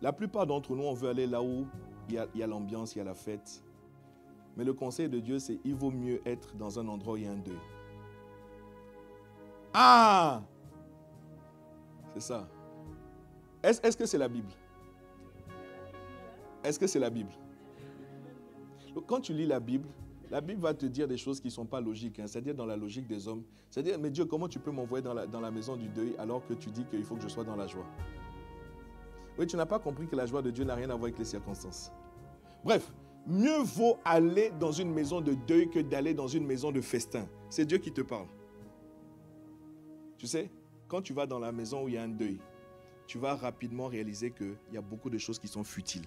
La plupart d'entre nous, on veut aller là où il y a l'ambiance, il y a la fête. Mais le conseil de Dieu, c'est il vaut mieux être dans un endroit où il y a un deuil. C'est ça. Est-ce que c'est la Bible? Est-ce que c'est la Bible? Quand tu lis la Bible va te dire des choses qui ne sont pas logiques, c'est-à-dire dans la logique des hommes. C'est-à-dire, mais Dieu, comment tu peux m'envoyer dans la maison du deuil alors que tu dis qu'il faut que je sois dans la joie? Oui, tu n'as pas compris que la joie de Dieu n'a rien à voir avec les circonstances. Bref, mieux vaut aller dans une maison de deuil que d'aller dans une maison de festin. C'est Dieu qui te parle. Tu sais, quand tu vas dans la maison où il y a un deuil, tu vas rapidement réaliser qu'il y a beaucoup de choses qui sont futiles.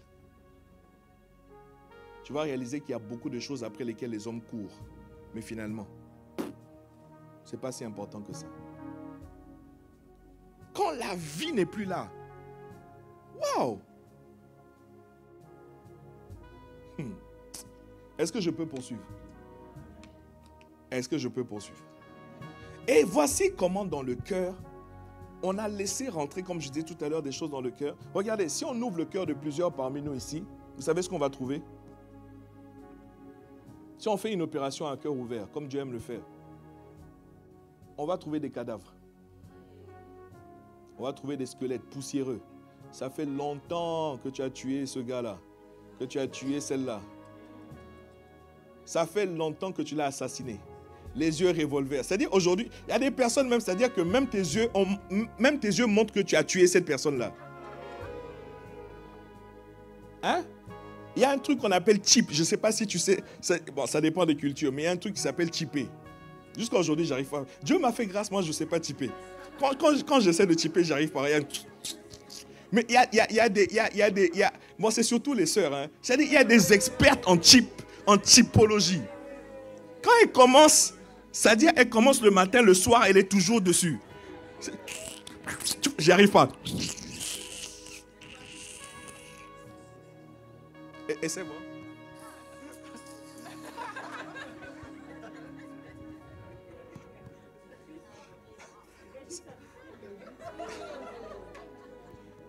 Tu vas réaliser qu'il y a beaucoup de choses après lesquelles les hommes courent. Mais finalement, ce n'est pas si important que ça. Quand la vie n'est plus là, waouh! Est-ce que je peux poursuivre? Est-ce que je peux poursuivre? Et voici comment dans le cœur, on a laissé rentrer, comme je disais tout à l'heure, des choses dans le cœur. Regardez, si on ouvre le cœur de plusieurs parmi nous ici, vous savez ce qu'on va trouver? Si on fait une opération à cœur ouvert, comme Dieu aime le faire, on va trouver des cadavres. On va trouver des squelettes poussiéreux. Ça fait longtemps que tu as tué ce gars-là, que tu as tué celle-là. Ça fait longtemps que tu l'as assassiné. Les yeux revolver. C'est-à-dire aujourd'hui, il y a des personnes même, c'est-à-dire que même tes yeux montrent que tu as tué cette personne-là. Hein? Il y a un truc qu'on appelle chip. Je ne sais pas si tu sais. Bon, ça dépend des cultures, mais il y a un truc qui s'appelle chipper. Jusqu'à aujourd'hui, j'arrive pas. Dieu m'a fait grâce, moi je ne sais pas chipper. Quand j'essaie de chipper, j'arrive pas à rien. Mais il y a des... Bon, c'est surtout les sœurs. Hein. C'est-à-dire il y a des expertes en typologie. Quand elles commencent, c'est-à-dire elles commencent le matin, le soir, elle est toujours dessus. J'y arrive pas. Et c'est bon.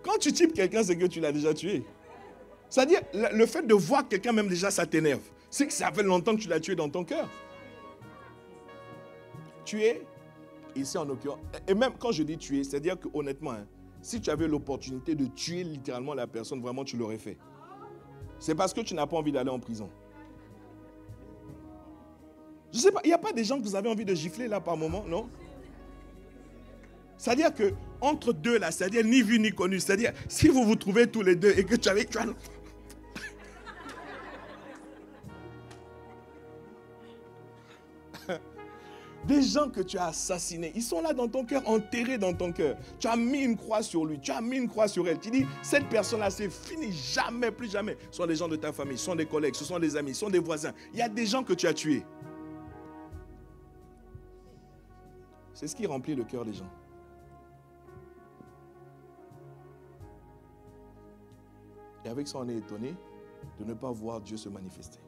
Quand tu types quelqu'un, c'est que tu l'as déjà tué. C'est-à-dire, le fait de voir quelqu'un même déjà, ça t'énerve. C'est que ça fait longtemps que tu l'as tué dans ton cœur. Tuer, ici en l'occurrence, et même quand je dis tuer, c'est-à-dire que honnêtement, hein, si tu avais l'opportunité de tuer littéralement la personne, vraiment tu l'aurais fait. C'est parce que tu n'as pas envie d'aller en prison. Je ne sais pas, il n'y a pas des gens que vous avez envie de gifler là par moment, non? C'est-à-dire que entre deux là, c'est-à-dire ni vu ni connu, c'est-à-dire si vous vous trouvez tous les deux et que tu as... Des gens que tu as assassinés, ils sont là dans ton cœur, enterrés dans ton cœur. Tu as mis une croix sur lui, tu as mis une croix sur elle. Tu dis, cette personne-là, c'est fini, jamais, plus jamais. Ce sont des gens de ta famille, ce sont des collègues, ce sont des amis, ce sont des voisins. Il y a des gens que tu as tués. C'est ce qui remplit le cœur des gens. Et avec ça, on est étonné de ne pas voir Dieu se manifester.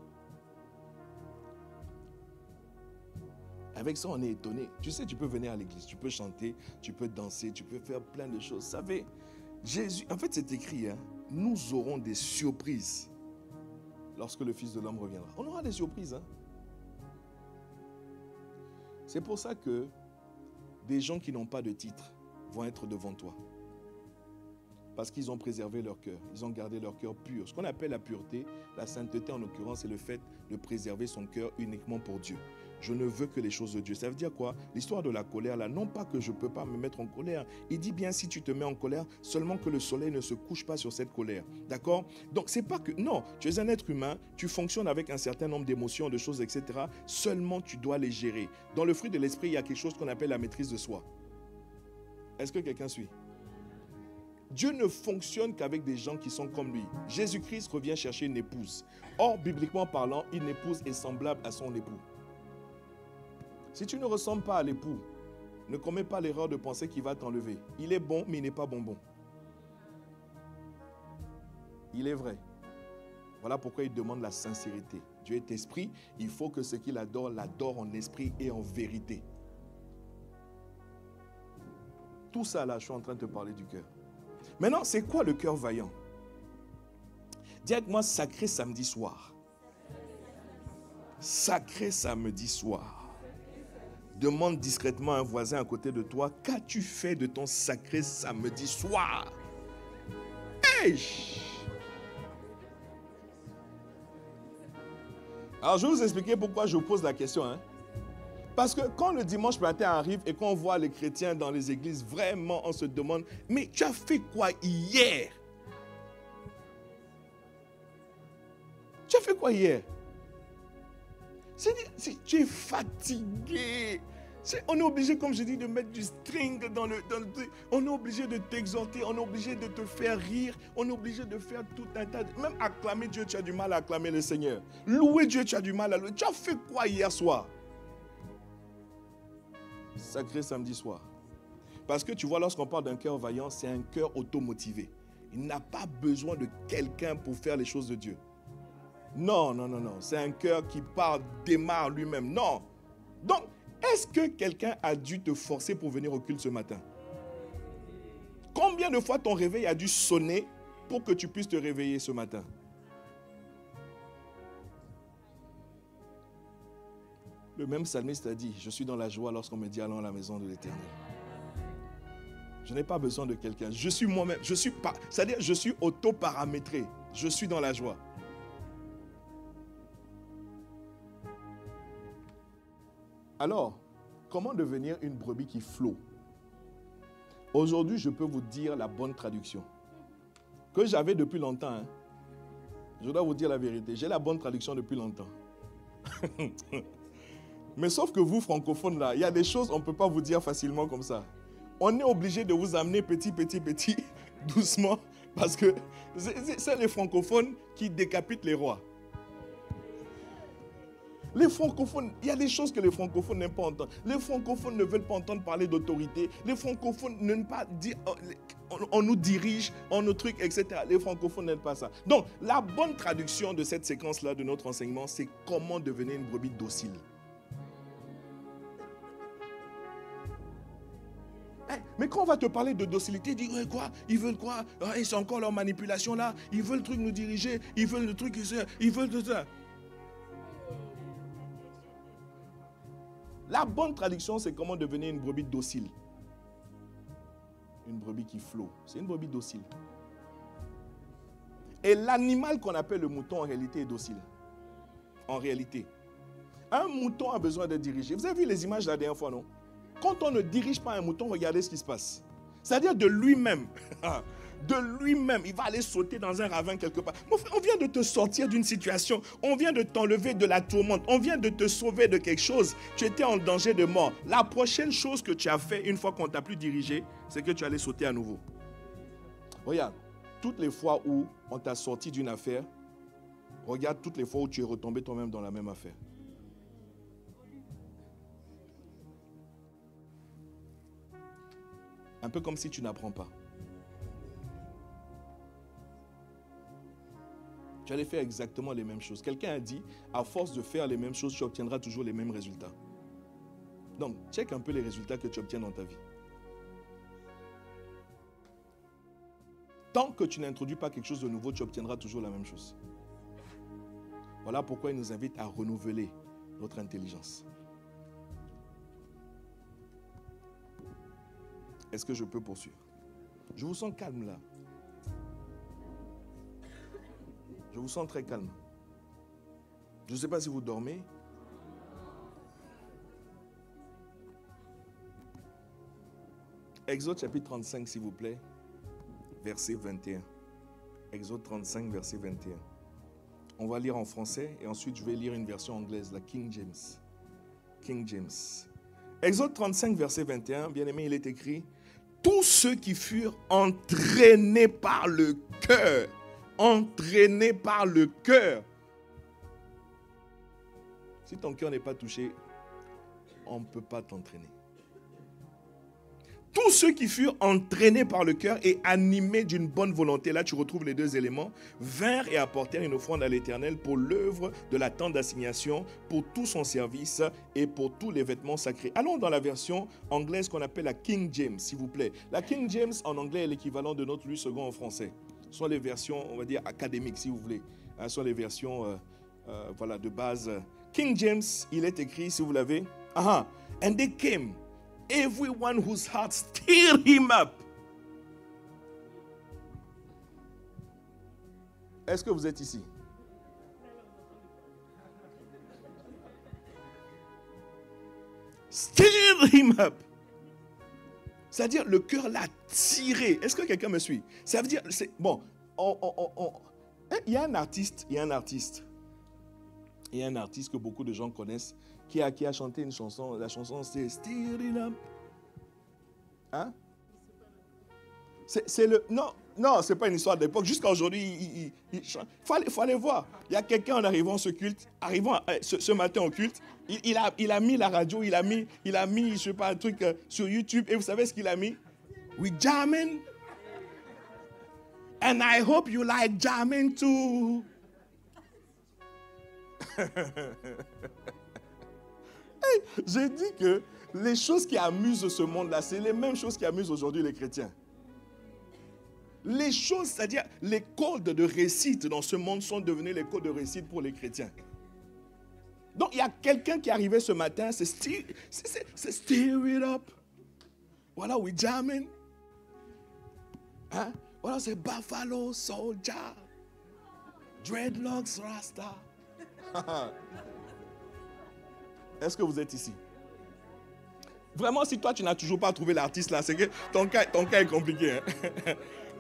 Avec ça, on est étonné. Tu sais, tu peux venir à l'église, tu peux chanter, tu peux danser, tu peux faire plein de choses. Vous savez, Jésus, en fait, c'est écrit, hein, nous aurons des surprises lorsque le Fils de l'homme reviendra. On aura des surprises. Hein. C'est pour ça que des gens qui n'ont pas de titre vont être devant toi. Parce qu'ils ont préservé leur cœur. Ils ont gardé leur cœur pur. Ce qu'on appelle la pureté, la sainteté en l'occurrence, c'est le fait de préserver son cœur uniquement pour Dieu. Je ne veux que les choses de Dieu. Ça veut dire quoi? L'histoire de la colère, là, non pas que je ne peux pas me mettre en colère. Il dit bien si tu te mets en colère, seulement que le soleil ne se couche pas sur cette colère. D'accord? Donc, c'est pas que... Non, tu es un être humain, tu fonctionnes avec un certain nombre d'émotions, de choses, etc. Seulement, tu dois les gérer. Dans le fruit de l'esprit, il y a quelque chose qu'on appelle la maîtrise de soi. Est-ce que quelqu'un suit? Dieu ne fonctionne qu'avec des gens qui sont comme lui. Jésus-Christ revient chercher une épouse. Or, bibliquement parlant, une épouse est semblable à son époux. Si tu ne ressembles pas à l'époux, ne commets pas l'erreur de penser qu'il va t'enlever. Il est bon, mais il n'est pas bonbon. Il est vrai. Voilà pourquoi il demande la sincérité. Dieu est esprit, il faut que ce qu'il adore, l'adore en esprit et en vérité. Tout ça là, je suis en train de te parler du cœur. Maintenant, c'est quoi le cœur vaillant? Dis avec moi, sacré samedi soir. Sacré samedi soir. Demande discrètement à un voisin à côté de toi, qu'as-tu fait de ton sacré samedi soir? Hey! Alors, je vais vous expliquer pourquoi je vous pose la question. Hein? Parce que quand le dimanche matin arrive et qu'on voit les chrétiens dans les églises, vraiment, on se demande, mais tu as fait quoi hier? Tu as fait quoi hier? C'est-à-dire, tu es fatigué. On est obligé, comme je dis, de mettre du string dans le... On est obligé de t'exhorter, on est obligé de te faire rire, on est obligé de faire tout un tas... Même acclamer Dieu, tu as du mal à acclamer le Seigneur. Louer Dieu, tu as du mal à louer. Tu as fait quoi hier soir? Sacré samedi soir. Parce que tu vois, lorsqu'on parle d'un cœur vaillant, c'est un cœur automotivé. Il n'a pas besoin de quelqu'un pour faire les choses de Dieu. Non, non, non, non. C'est un cœur qui part, démarre lui-même. Non. Donc, est-ce que quelqu'un a dû te forcer pour venir au culte ce matin? Combien de fois ton réveil a dû sonner pour que tu puisses te réveiller ce matin? Le même psalmiste a dit, je suis dans la joie lorsqu'on me dit allons à la maison de l'Éternel. Je n'ai pas besoin de quelqu'un. Je suis moi-même. C'est-à-dire, je suis auto-paramétré. Je suis dans la joie. Alors, comment devenir une brebis qui flotte? Aujourd'hui, je peux vous dire la bonne traduction. Que j'avais depuis longtemps. Hein. Je dois vous dire la vérité. J'ai la bonne traduction depuis longtemps. Mais sauf que vous, francophones, là, il y a des choses qu'on ne peut pas vous dire facilement comme ça. On est obligé de vous amener petit, doucement, parce que c'est les francophones qui décapitent les rois. Les francophones, il y a des choses que les francophones n'aiment pas entendre. Les francophones ne veulent pas entendre parler d'autorité. Les francophones n'aiment pas dire, on nous dirige, on nous truc, etc. Les francophones n'aiment pas ça. Donc, la bonne traduction de cette séquence-là, de notre enseignement, c'est comment devenir une brebis docile. Mais quand on va te parler de docilité, dis ouais, quoi? Ils veulent quoi? C'est encore leur manipulation là. Ils veulent le truc nous diriger. Ils veulent le truc, ils veulent tout ça. La bonne traduction, c'est comment devenir une brebis docile. Une brebis qui flotte. C'est une brebis docile. Et l'animal qu'on appelle le mouton, en réalité, est docile. En réalité. Un mouton a besoin d'être dirigé. Vous avez vu les images la dernière fois, non? Quand on ne dirige pas un mouton, regardez ce qui se passe. C'est-à-dire de lui-même. De lui-même, il va aller sauter dans un ravin quelque part. Mon frère, on vient de te sortir d'une situation. On vient de t'enlever de la tourmente. On vient de te sauver de quelque chose. Tu étais en danger de mort. La prochaine chose que tu as fait, une fois qu'on t'a plus dirigé, c'est que tu allais sauter à nouveau. Regarde, toutes les fois où on t'a sorti d'une affaire, regarde toutes les fois où tu es retombé toi-même dans la même affaire. Un peu comme si tu n'apprends pas. Tu allais faire exactement les mêmes choses. Quelqu'un a dit, à force de faire les mêmes choses, tu obtiendras toujours les mêmes résultats. Donc, check un peu les résultats que tu obtiens dans ta vie. Tant que tu n'introduis pas quelque chose de nouveau, tu obtiendras toujours la même chose. Voilà pourquoi il nous invite à renouveler notre intelligence. Est-ce que je peux poursuivre? Je vous sens calme là. Je vous sens très calme. Je ne sais pas si vous dormez. Exode chapitre 35, s'il vous plaît, verset 21. Exode 35, verset 21. On va lire en français et ensuite je vais lire une version anglaise, la King James. King James. Exode 35, verset 21, bien aimé, il est écrit, tous ceux qui furent entraînés par le cœur. Entraîné par le cœur. Si ton cœur n'est pas touché, on ne peut pas t'entraîner. Tous ceux qui furent entraînés par le cœur et animés d'une bonne volonté, là tu retrouves les deux éléments, vinrent et apportèrent une offrande à l'Éternel pour l'œuvre de la tente d'assignation, pour tout son service et pour tous les vêtements sacrés. Allons dans la version anglaise qu'on appelle la King James, s'il vous plaît. La King James en anglais est l'équivalent de notre Louis II en français. Ce sont les versions, on va dire, académiques, si vous voulez. Ce sont les versions voilà, de base. King James, il est écrit, si vous l'avez, and they came, everyone whose heart stirred him up. Est-ce que vous êtes ici? Stirred him up. C'est-à-dire, le cœur l'a tiré. Est-ce que quelqu'un me suit? Ça veut dire, bon, il y a un artiste que beaucoup de gens connaissent qui a chanté une chanson. La chanson, c'est Stir It Up. Hein? C'est le... Non, ce n'est pas une histoire d'époque. Jusqu'à aujourd'hui, il faut aller voir. Il y a quelqu'un en arrivant ce matin au culte, il a mis la radio, il a mis, je ne sais pas, un truc sur YouTube. Et vous savez ce qu'il a mis? We jamming. And I hope you like jamming too. Hey, j'ai dit que les choses qui amusent ce monde-là, c'est les mêmes choses qui amusent aujourd'hui les chrétiens. Les choses, c'est-à-dire les codes de réussite dans ce monde sont devenus les codes de réussite pour les chrétiens. Donc il y a quelqu'un qui est arrivé ce matin, c'est Stir It Up. Voilà, we jamming. Hein? Voilà, c'est Buffalo Soldier. Dreadlocks Rasta. Est-ce que vous êtes ici? Vraiment, si toi tu n'as toujours pas trouvé l'artiste là, c'est que ton cas est compliqué. Hein?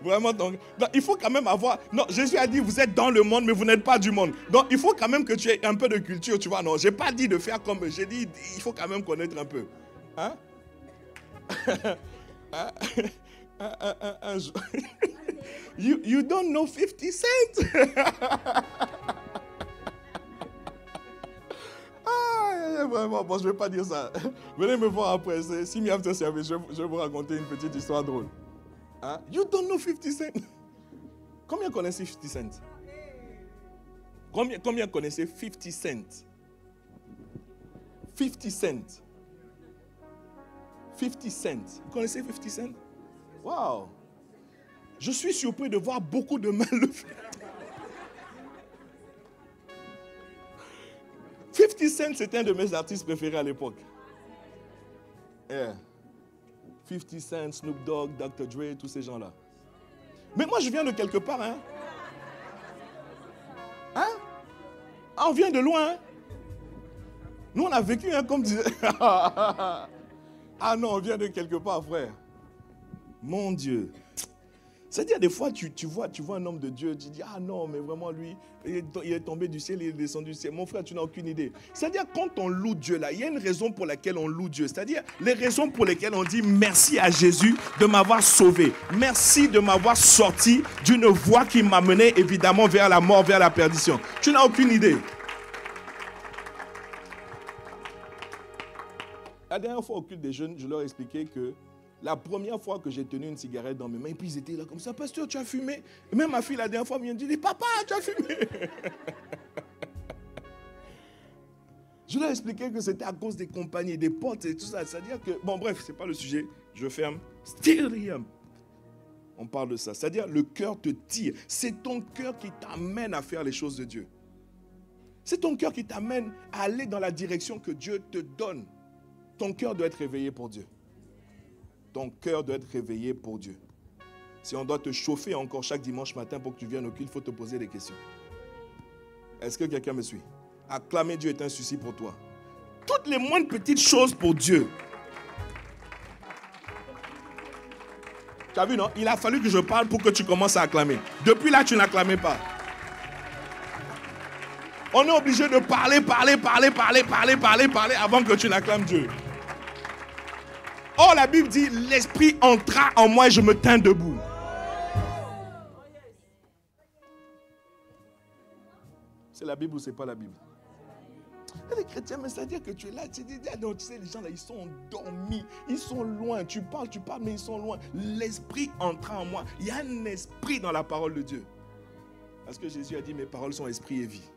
Vraiment, donc, il faut quand même avoir... Non, Jésus a dit, vous êtes dans le monde, mais vous n'êtes pas du monde. Donc, il faut quand même que tu aies un peu de culture, tu vois. Non, je n'ai pas dit de faire comme... J'ai dit, il faut quand même connaître un peu. Hein? Un jour... you don't know 50 Cent? Vraiment, bon, je ne vais pas dire ça. Venez me voir après. Si mi after service, je vais vous raconter une petite histoire drôle. Hein? You don't know 50 Cent? Combien connaissez 50 Cent? Combien connaissez 50 Cent? 50 Cent. 50 Cent. Vous connaissez 50 Cent? Wow. Je suis surpris de voir beaucoup de mains levées. 50 Cent, c'était un de mes artistes préférés à l'époque. Yeah. 50 Cent, Snoop Dogg, Dr. Dre, tous ces gens-là. Mais moi, je viens de quelque part, hein? Hein? Ah, on vient de loin, hein? Nous, on a vécu, hein, comme disait... Ah non, on vient de quelque part, frère. Mon Dieu. C'est-à-dire, des fois, tu vois un homme de Dieu, tu dis, ah non, mais vraiment, lui, il est tombé du ciel, il est descendu du ciel. Mon frère, tu n'as aucune idée. C'est-à-dire, quand on loue Dieu, là, il y a une raison pour laquelle on loue Dieu. C'est-à-dire, les raisons pour lesquelles on dit merci à Jésus de m'avoir sauvé. Merci de m'avoir sorti d'une voie qui m'a mené, évidemment, vers la mort, vers la perdition. Tu n'as aucune idée. La dernière fois au culte des jeunes, je leur ai expliqué que la première fois que j'ai tenu une cigarette dans mes mains, et puis ils étaient là comme ça, pasteur, tu as fumé? Et même ma fille, la dernière fois, me dit, papa, tu as fumé? Je leur ai expliqué que c'était à cause des compagnies, des potes et tout ça. C'est-à-dire que, bon bref, ce n'est pas le sujet, je ferme. Styrium. On parle de ça. C'est-à-dire le cœur te tire. C'est ton cœur qui t'amène à faire les choses de Dieu. C'est ton cœur qui t'amène à aller dans la direction que Dieu te donne. Ton cœur doit être réveillé pour Dieu. Ton cœur doit être réveillé pour Dieu. Si on doit te chauffer encore chaque dimanche matin pour que tu viennes au culte, il faut te poser des questions. Est-ce que quelqu'un me suit? Acclamer Dieu est un souci pour toi. Toutes les moindres petites choses pour Dieu. Tu as vu, non? Il a fallu que je parle pour que tu commences à acclamer. Depuis là, tu n'acclamais pas. On est obligé de parler avant que tu n'acclames Dieu. Oh, la Bible dit, l'Esprit entra en moi et je me tins debout. C'est la Bible ou c'est pas la Bible? Et les chrétiens, mais c'est-à-dire que tu es là, tu dis, non, tu sais, les gens là, ils sont endormis, ils sont loin. Tu parles, mais ils sont loin. L'Esprit entra en moi. Il y a un esprit dans la parole de Dieu. Parce que Jésus a dit, mes paroles sont esprit et vie.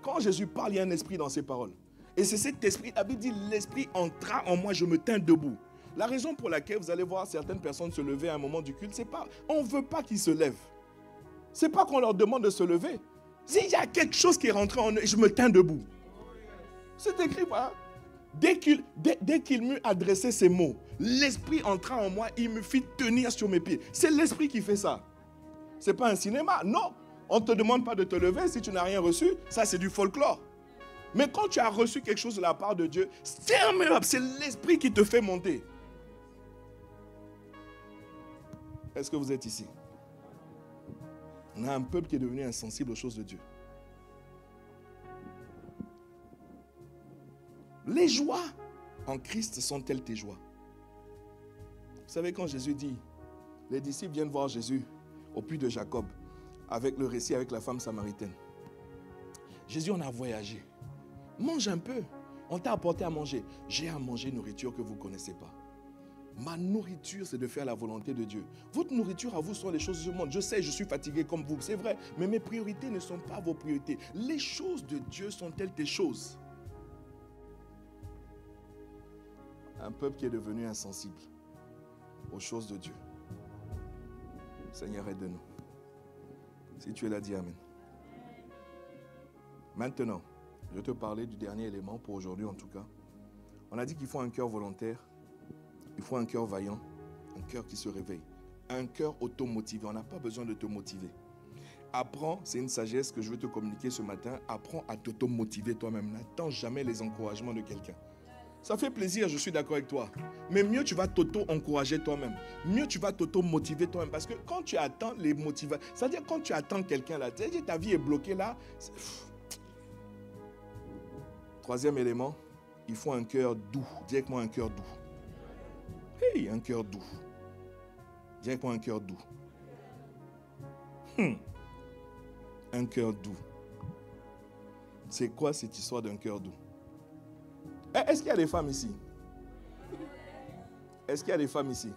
Quand Jésus parle, il y a un esprit dans ses paroles. Et c'est cet esprit, la Bible dit, l'esprit entra en moi, je me tins debout. La raison pour laquelle vous allez voir certaines personnes se lever à un moment du culte, c'est pas, on ne veut pas qu'ils se lèvent. C'est pas qu'on leur demande de se lever. S'il y a quelque chose qui est rentré en eux, je me tins debout. C'est écrit, voilà. Dès qu'il m'eut adressé ces mots, l'esprit entra en moi, il me fit tenir sur mes pieds. C'est l'esprit qui fait ça. C'est pas un cinéma, non. On ne te demande pas de te lever si tu n'as rien reçu. Ça, c'est du folklore. Mais quand tu as reçu quelque chose de la part de Dieu, stir me up, c'est l'esprit qui te fait monter. Est-ce que vous êtes ici? On a un peuple qui est devenu insensible aux choses de Dieu. Les joies en Christ sont-elles tes joies? Vous savez, quand Jésus dit, les disciples viennent voir Jésus au puits de Jacob, avec le récit avec la femme samaritaine. Jésus, on a voyagé. Mange un peu. On t'a apporté à manger. J'ai à manger une nourriture que vous ne connaissez pas. Ma nourriture, c'est de faire la volonté de Dieu. Votre nourriture à vous sont les choses du monde. Je sais, je suis fatigué comme vous, c'est vrai. Mais mes priorités ne sont pas vos priorités. Les choses de Dieu sont-elles tes choses? Un peuple qui est devenu insensible aux choses de Dieu. Seigneur, aide-nous. Si tu es là, dis Amen. Maintenant, je vais te parler du dernier élément pour aujourd'hui en tout cas. On a dit qu'il faut un cœur volontaire, il faut un cœur vaillant, un cœur qui se réveille, un cœur automotivé. On n'a pas besoin de te motiver. Apprends, c'est une sagesse que je veux te communiquer ce matin, apprends à t'automotiver toi-même. N'attends jamais les encouragements de quelqu'un. Ça fait plaisir, je suis d'accord avec toi. Mais mieux tu vas t'auto-encourager toi-même. Mieux tu vas t'auto-motiver toi-même. Parce que quand tu attends les motivations, c'est-à-dire quand tu attends quelqu'un là, c'est-à-dire ta vie est bloquée là. Troisième élément, il faut un cœur doux. Dis avec moi un cœur doux. Hey, un cœur doux. Dis avec moi un cœur doux. Un cœur doux. C'est quoi cette histoire d'un cœur doux? Est-ce qu'il y a des femmes ici? Est-ce qu'il y a des femmes ici?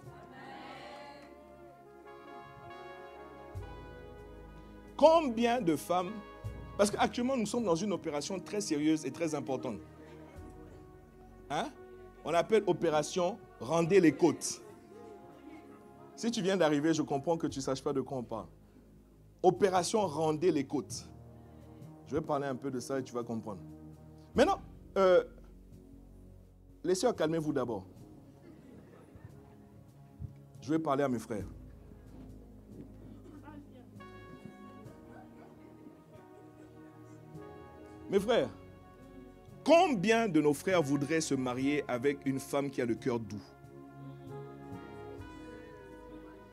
Combien de femmes? Parce qu'actuellement, nous sommes dans une opération très sérieuse et très importante. Hein? On appelle opération Rendez les côtes. Si tu viens d'arriver, je comprends que tu ne saches pas de quoi on parle. Opération Rendez les côtes. Je vais parler un peu de ça et tu vas comprendre. Maintenant, les sœurs, calmez-vous d'abord. Je vais parler à mes frères. Mes frères, combien de nos frères voudraient se marier avec une femme qui a le cœur doux?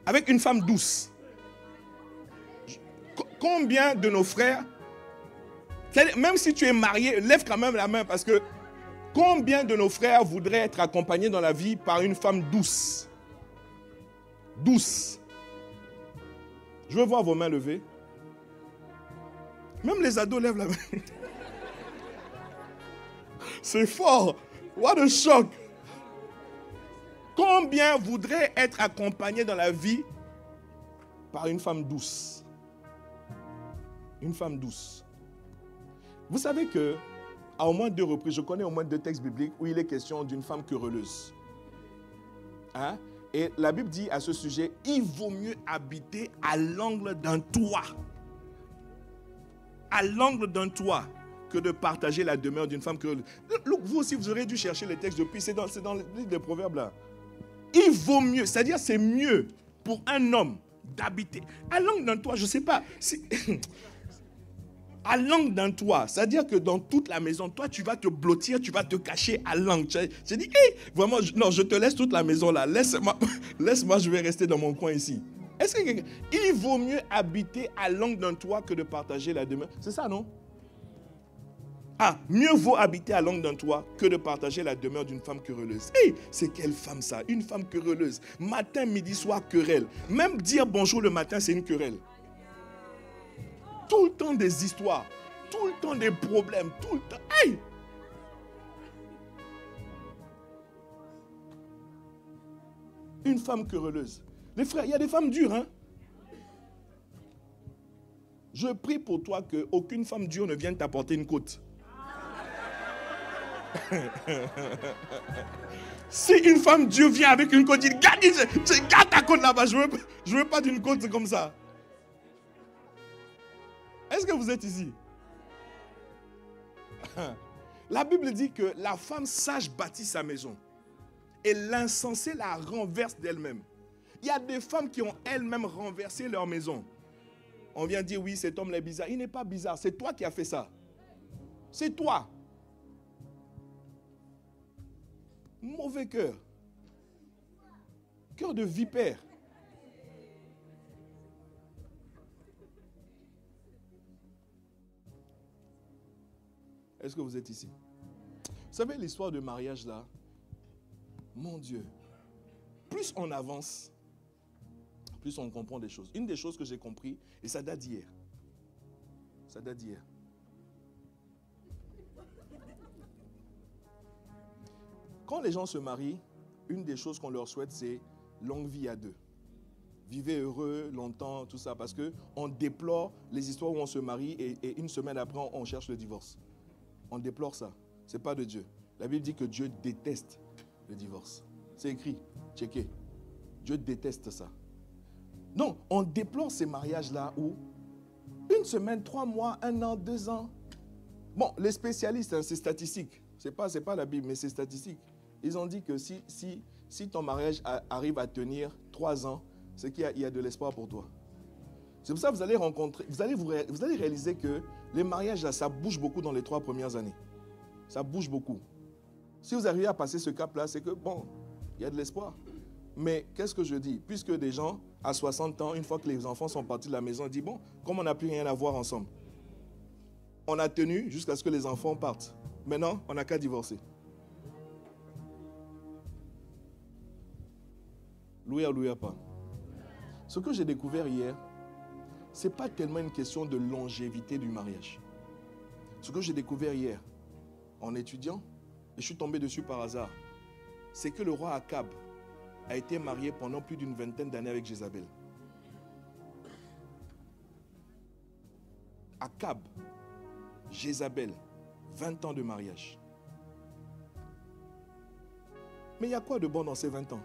Avec une femme douce. Combien de nos frères, même si tu es marié, lève quand même la main parce que combien de nos frères voudraient être accompagnés dans la vie par une femme douce? Douce. Je veux voir vos mains levées. Même les ados lèvent la main. C'est fort. What a shock. Combien voudraient être accompagnés dans la vie par une femme douce? Une femme douce. Vous savez que à au moins 2 reprises, je connais au moins 2 textes bibliques où il est question d'une femme querelleuse. Hein? Et la Bible dit à ce sujet, il vaut mieux habiter à l'angle d'un toit. À l'angle d'un toit que de partager la demeure d'une femme querelleuse. Vous aussi, vous aurez dû chercher les textes depuis. C'est dans le livre des Proverbes là. Il vaut mieux, c'est-à-dire c'est mieux pour un homme d'habiter à l'angle d'un toit, je ne sais pas. À l'angle d'un toit, c'est-à-dire que dans toute la maison, toi, tu vas te blottir, tu vas te cacher à l'angle. J'ai dit, hey, vraiment, non, je te laisse toute la maison là. Laisse-moi, je vais rester dans mon coin ici. Est-ce que il vaut mieux habiter à l'angle d'un toit que de partager la demeure? C'est ça, non? Ah, mieux vaut habiter à l'angle d'un toit que de partager la demeure d'une femme querelleuse. Hey, c'est quelle femme ça? Une femme querelleuse. Matin, midi, soir, querelle. Même dire bonjour le matin, c'est une querelle. Tout le temps des histoires, tout le temps des problèmes, tout le temps. Hey! Une femme querelleuse. Les frères, il y a des femmes dures, hein? Je prie pour toi qu'aucune femme dure ne vienne t'apporter une côte. Si une femme dure vient avec une côte, il dit, garde ta côte là-bas, je veux pas d'une côte comme ça. Est-ce que vous êtes ici? La Bible dit que la femme sage bâtit sa maison et l'insensée la renverse d'elle-même. Il y a des femmes qui ont elles-mêmes renversé leur maison. On vient dire oui, cet homme-là est bizarre. Il n'est pas bizarre, c'est toi qui as fait ça. C'est toi. Mauvais cœur. Cœur de vipère. Est-ce que vous êtes ici? Vous savez, l'histoire de mariage là, mon Dieu, plus on avance, plus on comprend des choses. Une des choses que j'ai compris, et ça date d'hier. Ça date d'hier. Quand les gens se marient, une des choses qu'on leur souhaite, c'est longue vie à deux. Vivez heureux longtemps, tout ça, parce qu'on déplore les histoires où on se marie et une semaine après, on cherche le divorce. On déplore ça. Ce n'est pas de Dieu. La Bible dit que Dieu déteste le divorce. C'est écrit, checkez. Dieu déteste ça. Non, on déplore ces mariages-là où une semaine, 3 mois, 1 an, 2 ans. Bon, les spécialistes, hein, c'est statistique. C'est pas la Bible, mais c'est statistique. Ils ont dit que si ton mariage arrive à tenir 3 ans, c'est qu'il y a de l'espoir pour toi. C'est pour ça que vous allez rencontrer, vous allez réaliser que les mariages, là, ça bouge beaucoup dans les 3 premières années. Ça bouge beaucoup. Si vous arrivez à passer ce cap-là, c'est que, bon, il y a de l'espoir. Mais qu'est-ce que je dis? Puisque des gens, à 60 ans, une fois que les enfants sont partis de la maison, disent, bon, comme on n'a plus rien à voir ensemble, on a tenu jusqu'à ce que les enfants partent. Maintenant, on n'a qu'à divorcer. Louia, louia pas. Ce que j'ai découvert hier, ce n'est pas tellement une question de longévité du mariage. Ce que j'ai découvert hier, en étudiant, et je suis tombé dessus par hasard, c'est que le roi Akab a été marié pendant plus d'une vingtaine d'années avec Jézabel. Akab, Jézabel, 20 ans de mariage. Mais il y a quoi de bon dans ces 20 ans?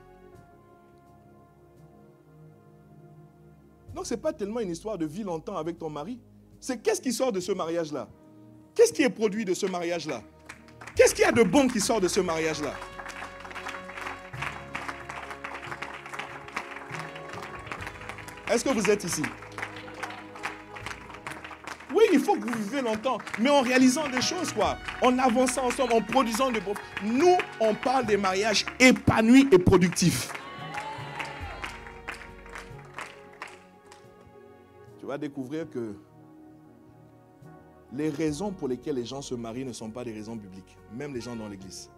Donc ce n'est pas tellement une histoire de vie longtemps avec ton mari. C'est qu'est-ce qui sort de ce mariage-là? Qu'est-ce qui est produit de ce mariage-là? Qu'est-ce qu'il y a de bon qui sort de ce mariage-là? Est-ce que vous êtes ici? Oui, il faut que vous vivez longtemps, mais en réalisant des choses, quoi. En avançant ensemble, en produisant des... Nous, on parle des mariages épanouis et productifs. Tu vas découvrir que les raisons pour lesquelles les gens se marient ne sont pas des raisons bibliques. Même les gens dans l'église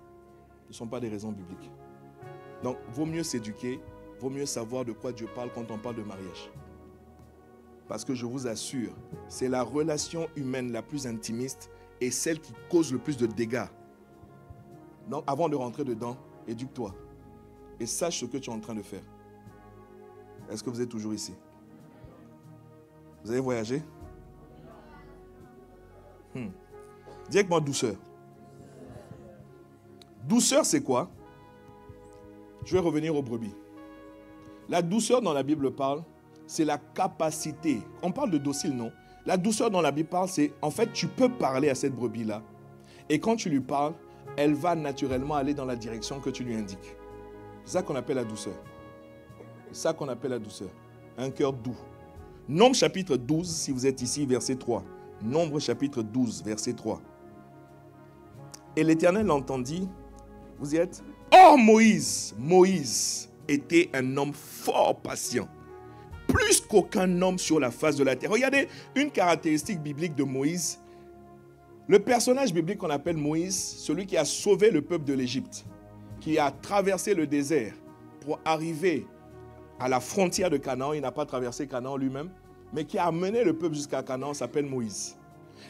ne sont pas des raisons bibliques. Donc, vaut mieux s'éduquer, vaut mieux savoir de quoi Dieu parle quand on parle de mariage. Parce que je vous assure, c'est la relation humaine la plus intimiste et celle qui cause le plus de dégâts. Donc, avant de rentrer dedans, éduque-toi et sache ce que tu es en train de faire. Est-ce que vous êtes toujours ici? Vous avez voyagé? Dis avec moi douceur. Douceur, c'est quoi? Je vais revenir aux brebis. La douceur dans la Bible parle, c'est la capacité. On parle de docile, non? La douceur dans la Bible parle, c'est en fait, tu peux parler à cette brebis-là. Et quand tu lui parles, elle va naturellement aller dans la direction que tu lui indiques. C'est ça qu'on appelle la douceur. C'est ça qu'on appelle la douceur. Un cœur doux. Nombre chapitre 12, si vous êtes ici, verset 3. Nombre chapitre 12, verset 3. Et l'Éternel entendit, vous y êtes? Or Moïse était un homme fort patient, plus qu'aucun homme sur la face de la terre. Regardez, une caractéristique biblique de Moïse, le personnage biblique qu'on appelle Moïse, celui qui a sauvé le peuple de l'Égypte, qui a traversé le désert pour arriver à la frontière de Canaan. Il n'a pas traversé Canaan lui-même, mais qui a amené le peuple jusqu'à Canaan, s'appelle Moïse.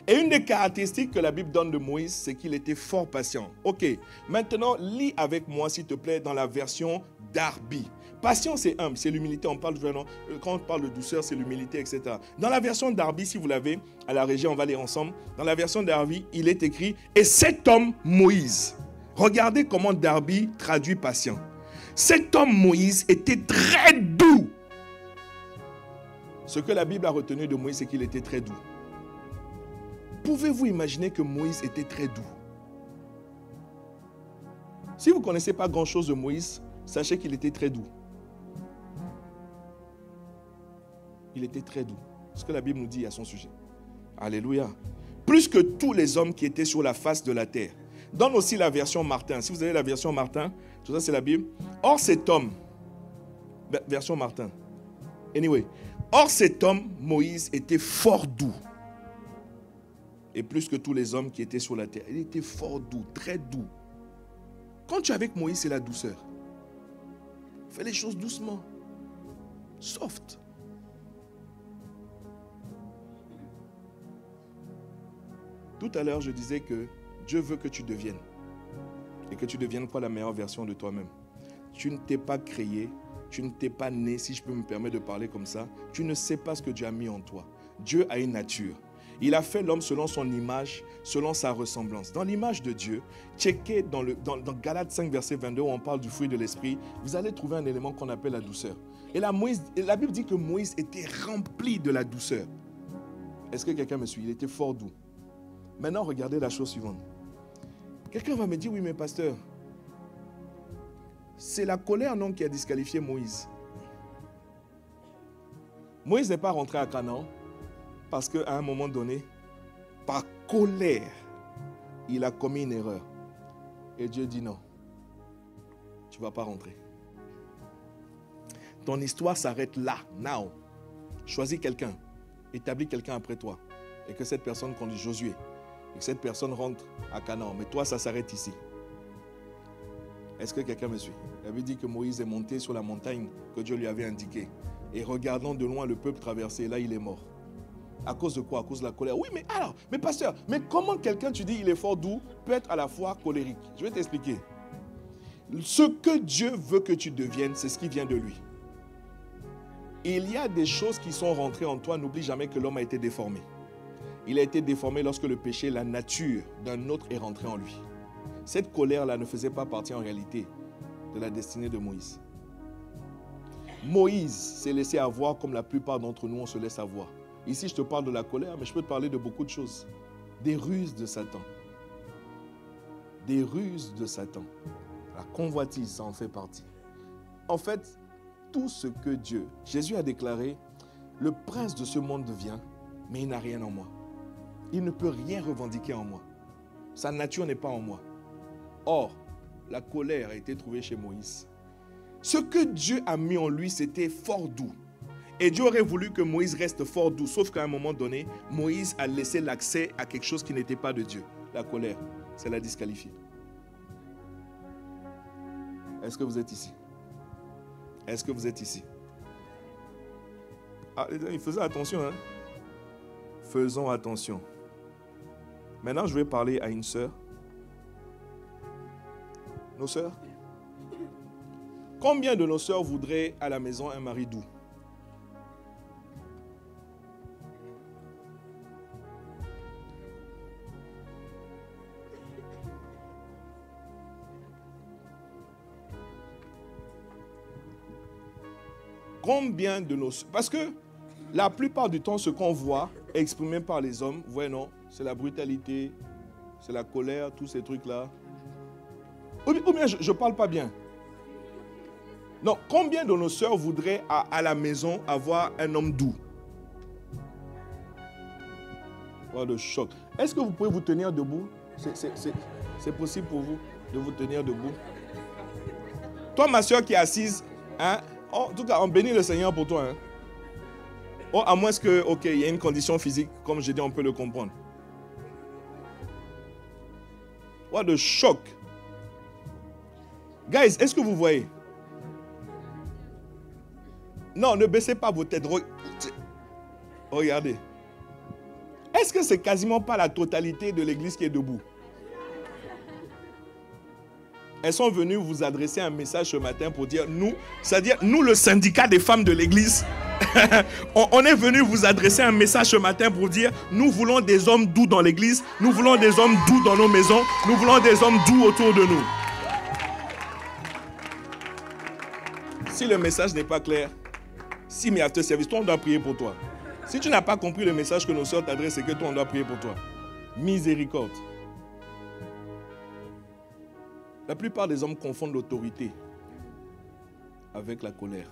Et une des caractéristiques que la Bible donne de Moïse, c'est qu'il était fort patient. Ok, maintenant, lis avec moi, s'il te plaît, dans la version Darby. Patient, c'est humble, c'est l'humilité. Quand on parle de douceur, c'est l'humilité, etc. Dans la version Darby, si vous l'avez, à la régie, on va lire ensemble. Dans la version Darby, il est écrit « Et cet homme, Moïse ». Regardez comment Darby traduit patient. Cet homme, Moïse, était très doux. Ce que la Bible a retenu de Moïse, c'est qu'il était très doux. Pouvez-vous imaginer que Moïse était très doux? Si vous ne connaissez pas grand-chose de Moïse, sachez qu'il était très doux. Il était très doux. Ce que la Bible nous dit à son sujet. Alléluia. Plus que tous les hommes qui étaient sur la face de la terre. Donne aussi la version Martin. Si vous avez la version Martin, tout ça c'est la Bible. Or cet homme, version Martin. Anyway. Or cet homme, Moïse, était fort doux. Et plus que tous les hommes qui étaient sur la terre. Il était fort doux, très doux. Quand tu es avec Moïse, c'est la douceur. Fais les choses doucement. Soft. Tout à l'heure, je disais que Dieu veut que tu deviennes. Et que tu deviennes quoi, la meilleure version de toi-même. Tu ne t'es pas créé, tu ne t'es pas né, si je peux me permettre de parler comme ça. Tu ne sais pas ce que Dieu a mis en toi. Dieu a une nature. Il a fait l'homme selon son image, selon sa ressemblance. Dans l'image de Dieu, checkez dans Galates 5, verset 22, où on parle du fruit de l'esprit, vous allez trouver un élément qu'on appelle la douceur. Et la Bible dit que Moïse était rempli de la douceur. Est-ce que quelqu'un me suit? Il était fort doux. Maintenant, regardez la chose suivante. Quelqu'un va me dire, oui, mais pasteur, c'est la colère, non, qui a disqualifié Moïse. Moïse n'est pas rentré à Canaan parce qu'à un moment donné, par colère, il a commis une erreur. Et Dieu dit non, tu ne vas pas rentrer. Ton histoire s'arrête là, now. Choisis quelqu'un, établis quelqu'un après toi. Et que cette personne conduise Josué. Et que cette personne rentre à Canaan. Mais toi, ça s'arrête ici. Est-ce que quelqu'un me suit? Il avait dit que Moïse est monté sur la montagne que Dieu lui avait indiquée. Et regardant de loin le peuple traverser, là il est mort. À cause de quoi? À cause de la colère. Oui, mais alors, mais pasteur, mais comment quelqu'un, tu dis, il est fort doux, peut être à la fois colérique? Je vais t'expliquer. Ce que Dieu veut que tu deviennes, c'est ce qui vient de lui. Il y a des choses qui sont rentrées en toi. N'oublie jamais que l'homme a été déformé. Il a été déformé lorsque le péché, la nature d'un autre est rentrée en lui. Cette colère-là ne faisait pas partie en réalité de la destinée de Moïse. Moïse s'est laissé avoir comme la plupart d'entre nous, on se laisse avoir. Ici, je te parle de la colère, mais je peux te parler de beaucoup de choses. Des ruses de Satan. Des ruses de Satan. La convoitise, ça en fait partie. En fait, tout ce que Dieu, Jésus a déclaré, le prince de ce monde vient, mais il n'a rien en moi. Il ne peut rien revendiquer en moi. Sa nature n'est pas en moi. Or, la colère a été trouvée chez Moïse. Ce que Dieu a mis en lui, c'était fort doux. Et Dieu aurait voulu que Moïse reste fort doux, sauf qu'à un moment donné, Moïse a laissé l'accès à quelque chose qui n'était pas de Dieu. La colère, c'est la disqualifier. Est-ce que vous êtes ici? Est-ce que vous êtes ici? Ah, faisons attention, hein? Faisons attention. Maintenant, je vais parler à une sœur. Nos sœurs? Combien de nos sœurs voudraient à la maison un mari doux? Combien de nos... Parce que la plupart du temps, ce qu'on voit exprimé par les hommes, vous voyez, non, c'est la brutalité, c'est la colère, tous ces trucs-là. Ou bien je ne parle pas bien. Non, combien de nos sœurs voudraient à la maison avoir un homme doux? Oh, le choc. Est-ce que vous pouvez vous tenir debout? C'est possible pour vous de vous tenir debout? Toi, ma soeur qui est assise, hein? Oh, en tout cas, on bénit le Seigneur pour toi. Hein? Oh, à moins que, ok, il y a une condition physique, comme je dis, on peut le comprendre. What a choc. Guys, est-ce que vous voyez? Non, ne baissez pas vos têtes. Regardez. Est-ce que c'est quasiment pas la totalité de l'église qui est debout? Elles sont venues vous adresser un message ce matin pour dire, nous, c'est-à-dire nous, le syndicat des femmes de l'église, on est venu vous adresser un message ce matin pour dire, nous voulons des hommes doux dans l'église, nous voulons des hommes doux dans nos maisons, nous voulons des hommes doux autour de nous. Si le message n'est pas clair, si mais after service, toi on doit prier pour toi. Si tu n'as pas compris le message que nos soeurs t'adressent, c'est que toi on doit prier pour toi. Miséricorde. La plupart des hommes confondent l'autorité avec la colère.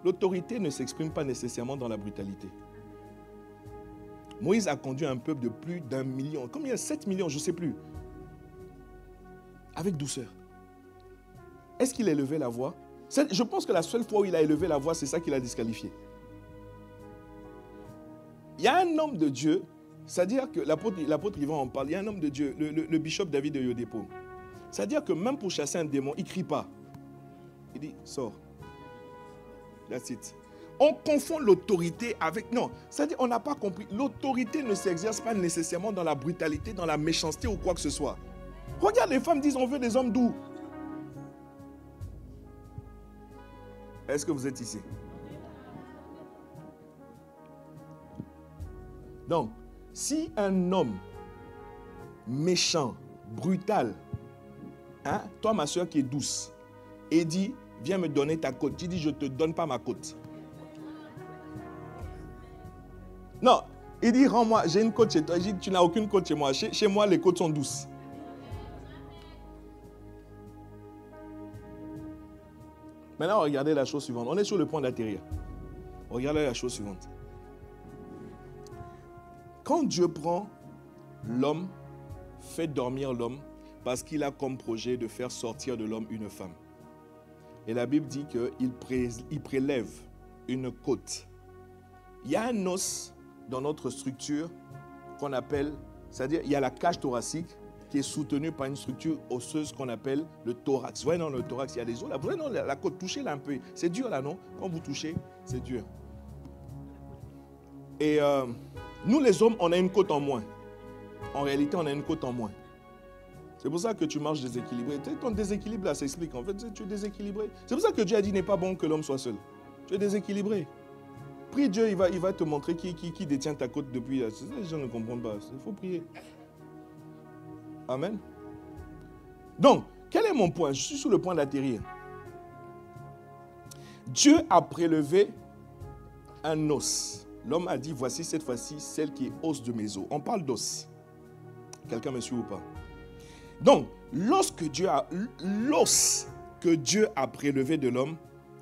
L'autorité ne s'exprime pas nécessairement dans la brutalité. Moïse a conduit un peuple de plus d'1 million, combien? 7 millions, je ne sais plus. Avec douceur. Est-ce qu'il a élevé la voix? Je pense que la seule fois où il a élevé la voix, c'est ça qui l'a disqualifié. il y a un homme de Dieu, c'est-à-dire que l'apôtre Yvan en parle, il y a un homme de Dieu, le bishop David de Yodepo. C'est-à-dire que même pour chasser un démon, il ne crie pas. Il dit, sors. That's it. On confond l'autorité avec... Non, c'est-à-dire on n'a pas compris. L'autorité ne s'exerce pas nécessairement dans la brutalité, dans la méchanceté ou quoi que ce soit. Regarde, les femmes disent, on veut des hommes doux. Est-ce que vous êtes ici? Donc, si un homme méchant, brutal, hein, toi ma soeur qui est douce, et dit, viens me donner ta côte. Tu dis, je ne te donne pas ma côte. Non, il dit, rends-moi, j'ai une côte chez toi. Il dit, tu n'as aucune côte chez moi. Chez moi, les côtes sont douces. Maintenant, regardez la chose suivante. On est sur le point d'atterrir. Regardez la chose suivante. Quand Dieu prend l'homme, fait dormir l'homme, parce qu'il a comme projet de faire sortir de l'homme une femme. Et la Bible dit qu'il prélève une côte. Il y a un os dans notre structure qu'on appelle, c'est-à-dire il y a la cage thoracique qui est soutenue par une structure osseuse qu'on appelle le thorax. Vous voyez, dans le thorax, il y a des os là. Vous voyez, non, la côte, touchez-la un peu. C'est dur là, non? Quand vous touchez, c'est dur. Et nous les hommes, on a une côte en moins. En réalité, on a une côte en moins. C'est pour ça que tu marches déséquilibré. Ton déséquilibre là s'explique. En fait, tu es déséquilibré. C'est pour ça que Dieu a dit, n'est pas bon que l'homme soit seul. Tu es déséquilibré. Prie Dieu, il va te montrer qui détient ta côte depuis. Les gens ne comprennent pas. Il faut prier. Amen. Donc, quel est mon point? Je suis sur le point d'atterrir. Dieu a prélevé un os. L'homme a dit, voici cette fois-ci celle qui est os de mes os. On parle d'os. Quelqu'un me suit ou pas? Donc, l'os que Dieu a prélevé de l'homme,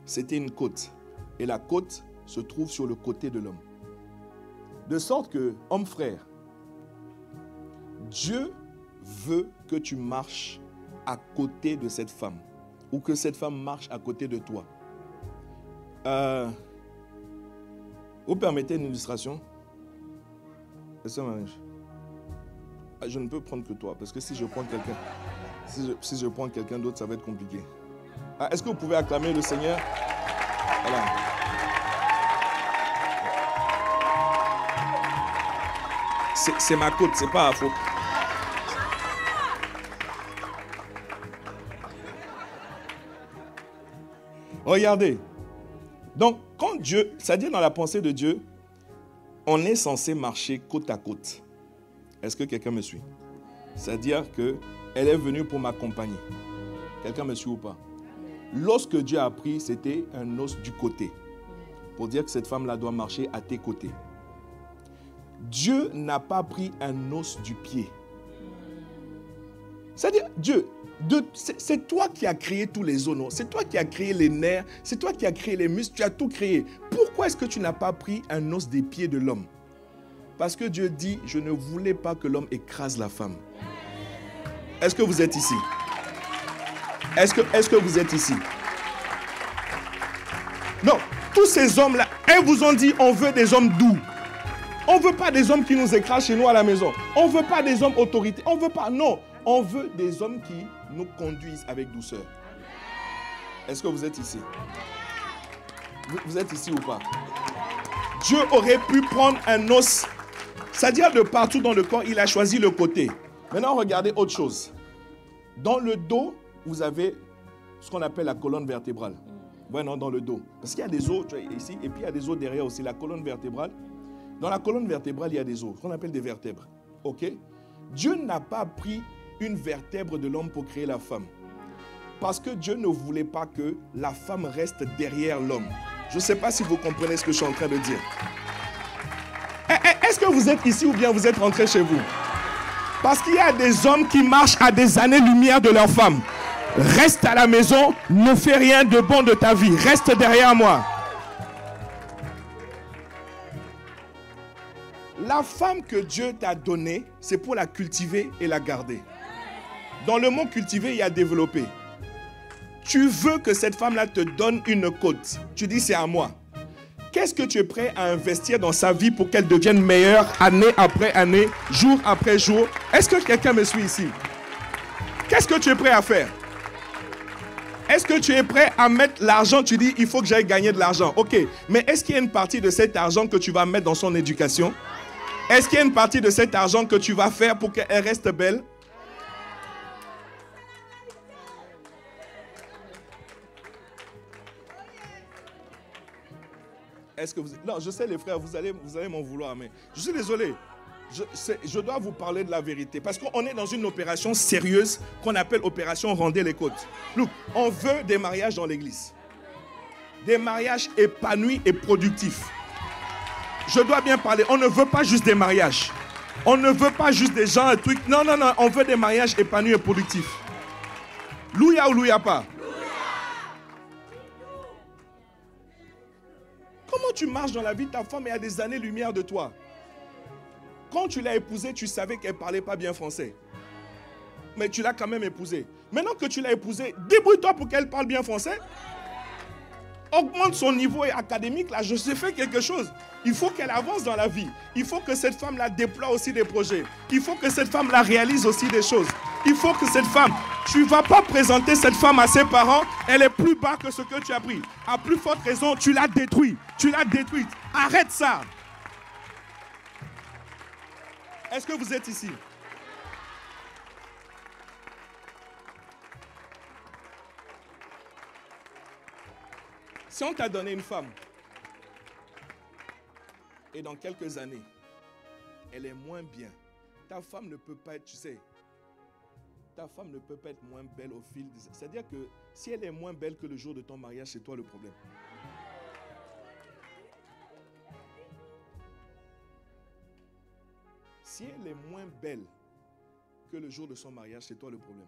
c'était une côte. Et la côte se trouve sur le côté de l'homme. De sorte que, homme frère, Dieu veut que tu marches à côté de cette femme. Ou que cette femme marche à côté de toi. Vous permettez une illustration? Je ne peux prendre que toi, parce que si je prends quelqu'un, si je prends quelqu'un d'autre, ça va être compliqué. Est-ce que vous pouvez acclamer le Seigneur? Voilà. C'est ma côte, c'est pas à faux. Regardez. Donc, quand Dieu, c'est-à-dire dans la pensée de Dieu, on est censé marcher côte à côte. Est-ce que quelqu'un me suit? C'est-à-dire qu'elle est venue pour m'accompagner. Quelqu'un me suit ou pas? L'os que Dieu a pris, c'était un os du côté. Pour dire que cette femme-là doit marcher à tes côtés. Dieu n'a pas pris un os du pied. C'est-à-dire, Dieu, c'est toi qui as créé tous les os, non? C'est toi qui as créé les nerfs, c'est toi qui as créé les muscles, tu as tout créé. Pourquoi est-ce que tu n'as pas pris un os des pieds de l'homme? Parce que Dieu dit, je ne voulais pas que l'homme écrase la femme. Est-ce que vous êtes ici? Est-ce que vous êtes ici? Non, tous ces hommes-là, ils vous ont dit, on veut des hommes doux. On ne veut pas des hommes qui nous écrasent chez nous à la maison. On ne veut pas des hommes autorités. On ne veut pas, non. On veut des hommes qui nous conduisent avec douceur. Est-ce que vous êtes ici? Vous êtes ici ou pas? Dieu aurait pu prendre un os, c'est-à-dire de partout dans le corps, il a choisi le côté. Maintenant, regardez autre chose. Dans le dos, vous avez ce qu'on appelle la colonne vertébrale. Ouais, non, dans le dos. Parce qu'il y a des os, tu vois, ici, et puis il y a des os derrière aussi, la colonne vertébrale. Dans la colonne vertébrale, il y a des os, ce qu'on appelle des vertèbres. Ok? Dieu n'a pas pris une vertèbre de l'homme pour créer la femme. Parce que Dieu ne voulait pas que la femme reste derrière l'homme. Je ne sais pas si vous comprenez ce que je suis en train de dire. Est-ce que vous êtes ici ou bien vous êtes rentré chez vous? Parce qu'il y a des hommes qui marchent à des années-lumière de leur femme. Reste à la maison, ne fais rien de bon de ta vie. Reste derrière moi. La femme que Dieu t'a donnée, c'est pour la cultiver et la garder. Dans le mot cultiver, il y a développer. Tu veux que cette femme-là te donne une côte. Tu dis c'est à moi. Qu'est-ce que tu es prêt à investir dans sa vie pour qu'elle devienne meilleure année après année, jour après jour? Est-ce que quelqu'un me suit ici? Qu'est-ce que tu es prêt à faire? Est-ce que tu es prêt à mettre l'argent? Tu dis, il faut que j'aille gagner de l'argent. Ok, mais est-ce qu'il y a une partie de cet argent que tu vas mettre dans son éducation? Est-ce qu'il y a une partie de cet argent que tu vas faire pour qu'elle reste belle? Est-ce que vous... Non, je sais les frères, vous allez m'en vouloir, mais je suis désolé. Je dois vous parler de la vérité. Parce qu'on est dans une opération sérieuse qu'on appelle opération Rendez les côtes. Look, on veut des mariages dans l'église. Des mariages épanouis et productifs. Je dois bien parler. On ne veut pas juste des mariages. On ne veut pas juste des gens, un truc. Non, non, non. On veut des mariages épanouis et productifs. Louia ou louia pas? Comment tu marches dans la vie de ta femme et à des années-lumière de toi? Quand tu l'as épousée, tu savais qu'elle ne parlait pas bien français. Mais tu l'as quand même épousée. Maintenant que tu l'as épousée, débrouille-toi pour qu'elle parle bien français. Augmente son niveau académique. Là, je sais faire quelque chose. Il faut qu'elle avance dans la vie. Il faut que cette femme-là déploie aussi des projets. Il faut que cette femme-là réalise aussi des choses. Il faut que cette femme... Tu ne vas pas présenter cette femme à ses parents. Elle est plus bas que ce que tu as pris. À plus forte raison, tu l'as détruite. Tu l'as détruite. Arrête ça. Est-ce que vous êtes ici? Si on t'a donné une femme, et dans quelques années, elle est moins bien, ta femme ne peut pas être, tu sais, ta femme ne peut pas être moins belle au fil des... C'est-à-dire que si elle est moins belle que le jour de ton mariage, c'est toi le problème. Si elle est moins belle que le jour de son mariage, c'est toi le problème.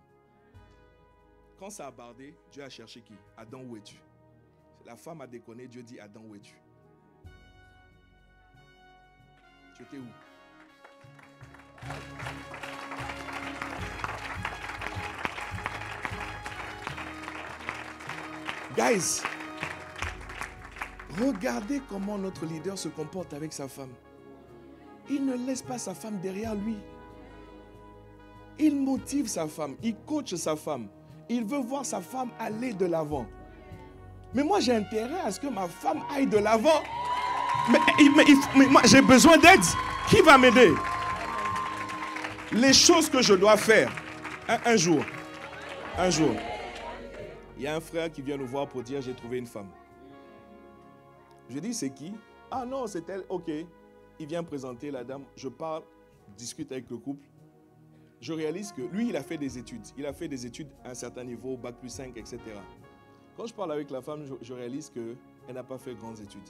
Quand ça a bardé, Dieu a cherché qui? Adam, où es-tu? La femme a déconné, Dieu dit, Adam, où es-tu? Tu étais où? Guys, regardez comment notre leader se comporte avec sa femme. Il ne laisse pas sa femme derrière lui. Il motive sa femme, il coach sa femme. Il veut voir sa femme aller de l'avant. Mais moi, j'ai intérêt à ce que ma femme aille de l'avant. Mais moi, j'ai besoin d'aide. Qui va m'aider? Les choses que je dois faire. Un jour, il y a un frère qui vient nous voir pour dire, j'ai trouvé une femme. Je dis, c'est qui? Ah non, c'est elle. Ok. Il vient présenter la dame. Je parle, discute avec le couple. Je réalise que lui, il a fait des études. Il a fait des études à un certain niveau, bac plus 5, etc. Quand je parle avec la femme, je réalise qu'elle n'a pas fait grandes études.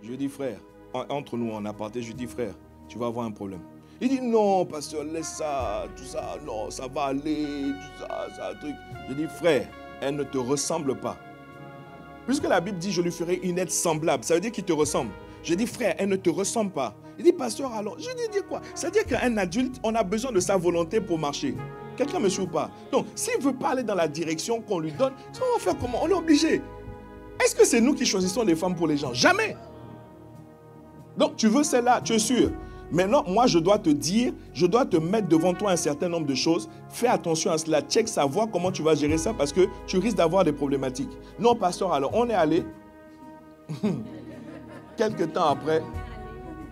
Je dis, frère, entre nous en aparté, je dis, frère, tu vas avoir un problème. Il dit, non, pasteur, laisse ça, tout ça, non, ça va aller, tout ça, ça, truc. Je dis, frère, elle ne te ressemble pas. Puisque la Bible dit, je lui ferai une aide semblable, ça veut dire qu'il te ressemble. Je dis, frère, elle ne te ressemble pas. Il dit, pasteur, alors, je dis quoi? C'est-à-dire qu'un adulte, on a besoin de sa volonté pour marcher. Quelqu'un me suit ou pas? Donc, s'il ne veut pas aller dans la direction qu'on lui donne, on va faire comment? On est obligé. Est-ce que c'est nous qui choisissons les femmes pour les gens? Jamais. Donc, tu veux celle-là, tu es sûr? Maintenant, moi, je dois te dire, je dois te mettre devant toi un certain nombre de choses. Fais attention à cela. Check, savoir comment tu vas gérer ça parce que tu risques d'avoir des problématiques. Non, pasteur, alors, on est allé. Quelque temps après,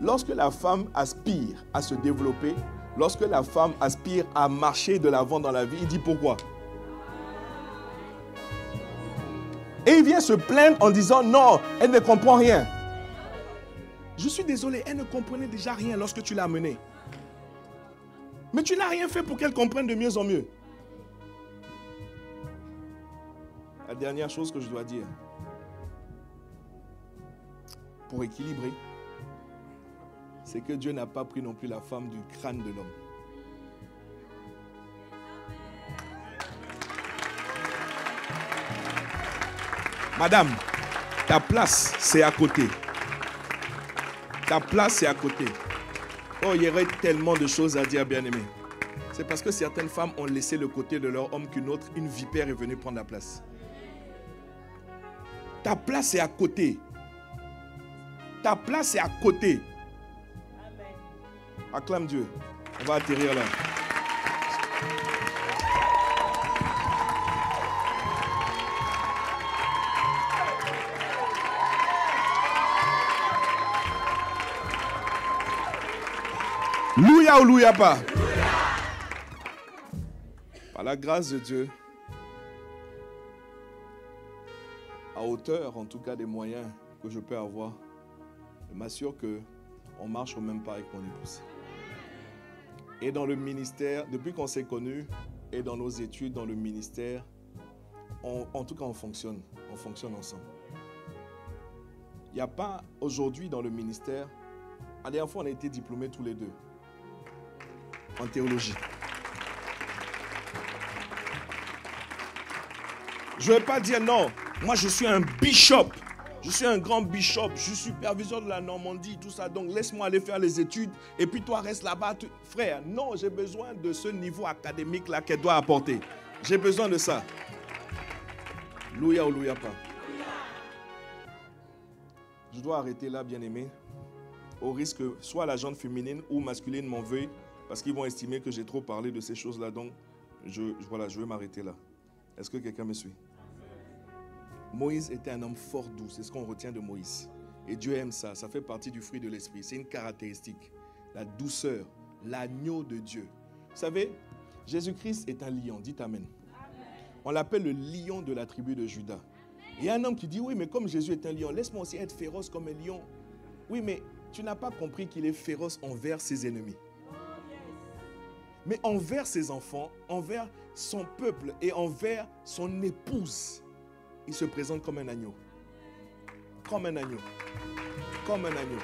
lorsque la femme aspire à se développer, lorsque la femme aspire à marcher de l'avant dans la vie, il dit pourquoi? Et il vient se plaindre en disant non, elle ne comprend rien. Je suis désolé, elle ne comprenait déjà rien lorsque tu l'as amenée. Mais tu n'as rien fait pour qu'elle comprenne de mieux en mieux. La dernière chose que je dois dire, pour équilibrer, c'est que Dieu n'a pas pris non plus la femme du crâne de l'homme. Madame, ta place, c'est à côté. Ta place, c'est à côté. Oh, il y aurait tellement de choses à dire, bien-aimé. C'est parce que certaines femmes ont laissé le côté de leur homme qu'une autre, une vipère est venue prendre la place. Ta place est à côté. Ta place est à côté. Acclame Dieu. On va atterrir là. Louia ou louia pas? Par la grâce de Dieu, à hauteur en tout cas des moyens que je peux avoir, je m'assure qu'on marche au même pas avec mon épouse. Et dans le ministère, depuis qu'on s'est connus, et dans nos études dans le ministère, en tout cas on fonctionne ensemble. Il n'y a pas aujourd'hui dans le ministère, la dernière fois on a été diplômés tous les deux en théologie. Je ne vais pas dire non, moi je suis un bishop, je suis un grand bishop, je suis superviseur de la Normandie, tout ça, donc laisse-moi aller faire les études et puis toi reste là-bas. Frère, non, j'ai besoin de ce niveau académique là qu'elle doit apporter. J'ai besoin de ça. Louia ou louia pas. Je dois arrêter là, bien-aimé, au risque que soit la gente féminine ou masculine m'en veuille, parce qu'ils vont estimer que j'ai trop parlé de ces choses-là. Donc, je vais m'arrêter là. Est-ce que quelqu'un me suit? Moïse était un homme fort doux. C'est ce qu'on retient de Moïse. Et Dieu aime ça. Ça fait partie du fruit de l'esprit. C'est une caractéristique. La douceur, l'agneau de Dieu. Vous savez, Jésus-Christ est un lion. Dites Amen. On l'appelle le lion de la tribu de Juda. Il y a un homme qui dit, oui, mais comme Jésus est un lion, laisse-moi aussi être féroce comme un lion. Oui, mais tu n'as pas compris qu'il est féroce envers ses ennemis. Mais envers ses enfants, envers son peuple et envers son épouse, il se présente comme un agneau. Comme un agneau. Comme un agneau.